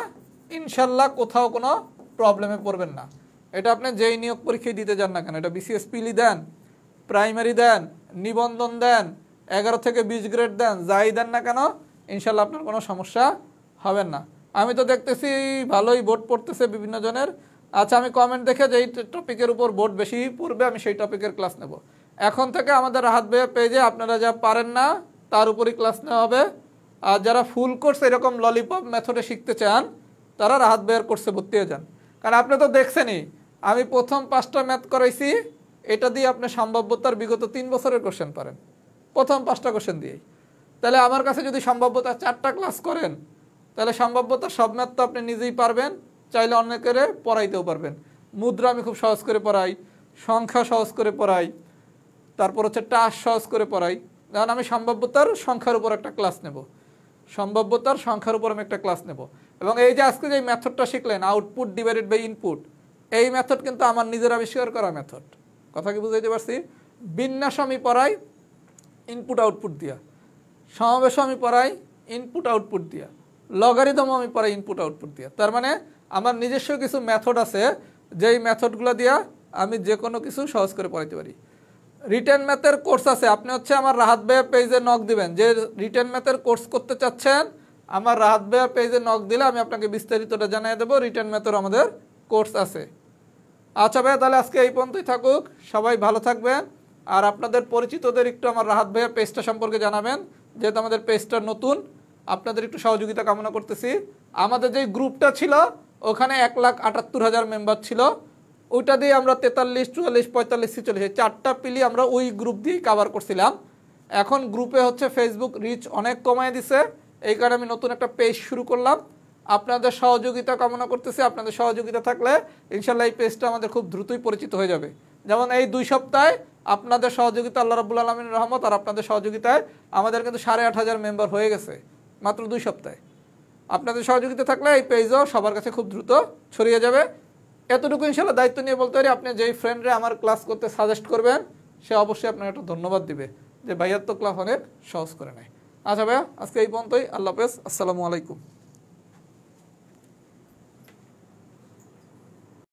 ইনশাল্লাহ কোথাও কোনো প্রবলেমে পড়বেন না। এটা আপনি যেই নিয়োগ পরীক্ষায় দিতে যান না কেন, এটা বিসিএস পিলি দেন, প্রাইমারি দেন, নিবন্ধন দেন, 11 থেকে 20 গ্রেড দেন, যাই দেন না কেন ইনশাল্লাহ আপনার কোনো সমস্যা হবে না। আমি তো দেখতেছি ভালোই বোর্ড পড়তেছে বিভিন্ন জনের। আচ্ছা, আমি কমেন্ট দেখে যেই টপিকের উপর বোর্ড বেশি পড়বে আমি সেই টপিকের ক্লাস নেব। এখন থেকে আমাদের রাহাত ভাইয়া পেজে আপনারা যা পারেন না তার উপরই ক্লাস নেওয়া হবে। আর যারা ফুল কোর্স এরকম ললিপপ মেথডে শিখতে চান তারা রাহাত ভাইয়ার কোর্সে ভর্তি হয়ে যান। কারণ আপনি তো দেখছেনই, আমি প্রথম 5টা ম্যাথ করাইছি, এটা দিয়ে আপনি সম্ভাব্যতার বিগত 3 বছরের কোশ্চেন পারেন, প্রথম 5টা কোশ্চেন দিয়েই। তাহলে আমার কাছে যদি সম্ভাব্যতা 4টা ক্লাস করেন, তাহলে সম্ভাব্যতা সব ম্যাথ তো আপনি নিজেই পারবেন, চাইলে অনেকেরে পড়াইতেও পারবেন। মুদ্রা আমি খুব সহজ করে পড়াই, সংখ্যা সহজ করে পড়াই, তারপর হচ্ছে টাস সহজ করে পড়াই। কারণ আমি সম্ভাব্যতার সংখ্যার উপর একটা ক্লাস নেব, সম্ভাব্যতার সংখ্যার উপর আমি একটা ক্লাস নেব। এবং এই যে আজকে যে মেথডটা শিখলেন, আউটপুট ডিভাইডেড বাই ইনপুট, এই মেথড কিন্তু আমার নিজের আবিষ্কার করা মেথড। কথা কি বুঝাইতে পারছি? বিন্যাস আমি পড়াই ইনপুট আউটপুট দিয়া, সমাবেশ আমি পড়াই ইনপুট আউটপুট দিয়া, লগারিদম আমি পড়াই ইনপুট আউটপুট দিয়া। তার মানে আমার নিজস্ব কিছু মেথড আছে, যেই মেথডগুলো দিয়া আমি যে কোনো কিছু সহজ করে পড়াইতে পারি। রিটেন ম্যাথের কোর্স আছে, আপনি হচ্ছে আমার রাহাত ভাইয়া পেজে নক দিবেন, যে রিটেন ম্যাথের কোর্স করতে চাচ্ছেন আমার রাহাত ভাইয়া পেজে নক দিলে আমি আপনাকে বিস্তারিতটা জানিয়ে দেবো। রিটেন ম্যাথের আমাদের কোর্স আছে। আচ্ছা ভাইয়া, তাহলে আজকে এই পর্যন্তই থাকুক, সবাই ভালো থাকবেন। আর আপনাদের পরিচিতদের একটু আমার রাহাত ভাইয়া পেজটা সম্পর্কে জানাবেন, যেহেতু আমাদের পেজটা নতুন, আপনাদের একটু সহযোগিতা কামনা করতেছি। আমাদের যেই গ্রুপটা ছিল ওখানে 1,78,000 মেম্বার ছিল, ওইটা দিয়ে আমরা 43, 44, 45, 46 4টা পিলি আমরা ওই গ্রুপ দিয়েই কাভার করছিলাম। এখন গ্রুপে হচ্ছে ফেসবুক রিচ অনেক কমায় দিছে, এই কারণে আমি নতুন একটা পেজ শুরু করলাম। আপনাদের সহযোগিতা কামনা করতেছি। আপনাদের সহযোগিতা থাকলে ইনশাল্লাহ এই পেজটা আমাদের খুব দ্রুতই পরিচিত হয়ে যাবে। যেমন এই 2 সপ্তাহে আপনাদের সহযোগিতা, আল্লাহ রাব্বুল আলামিনের রহমত আর আপনাদের সহযোগিতায় আমাদের কিন্তু 8,500 মেম্বার হয়ে গেছে মাত্র 2 সপ্তাহে। আপনাদের সহযোগিতা থাকলে এই পেজও সবার কাছে খুব দ্রুত ছড়িয়ে যাবে। এতটুকু ইনশাল্লাহ দায়িত্ব নিয়ে বলতে পারি, আপনি যেই ফ্রেন্ডরে আমার ক্লাস করতে সাজেস্ট করবেন সে অবশ্যই আপনার একটা ধন্যবাদ দিবে যে ভাইয়ার তো ক্লাস অনেক সহজ করে নেয়। আচ্ছা ভাইয়া, আজকে এই পর্যন্তই। আল্লাহ হাফেজ, আসসালামু আলাইকুম।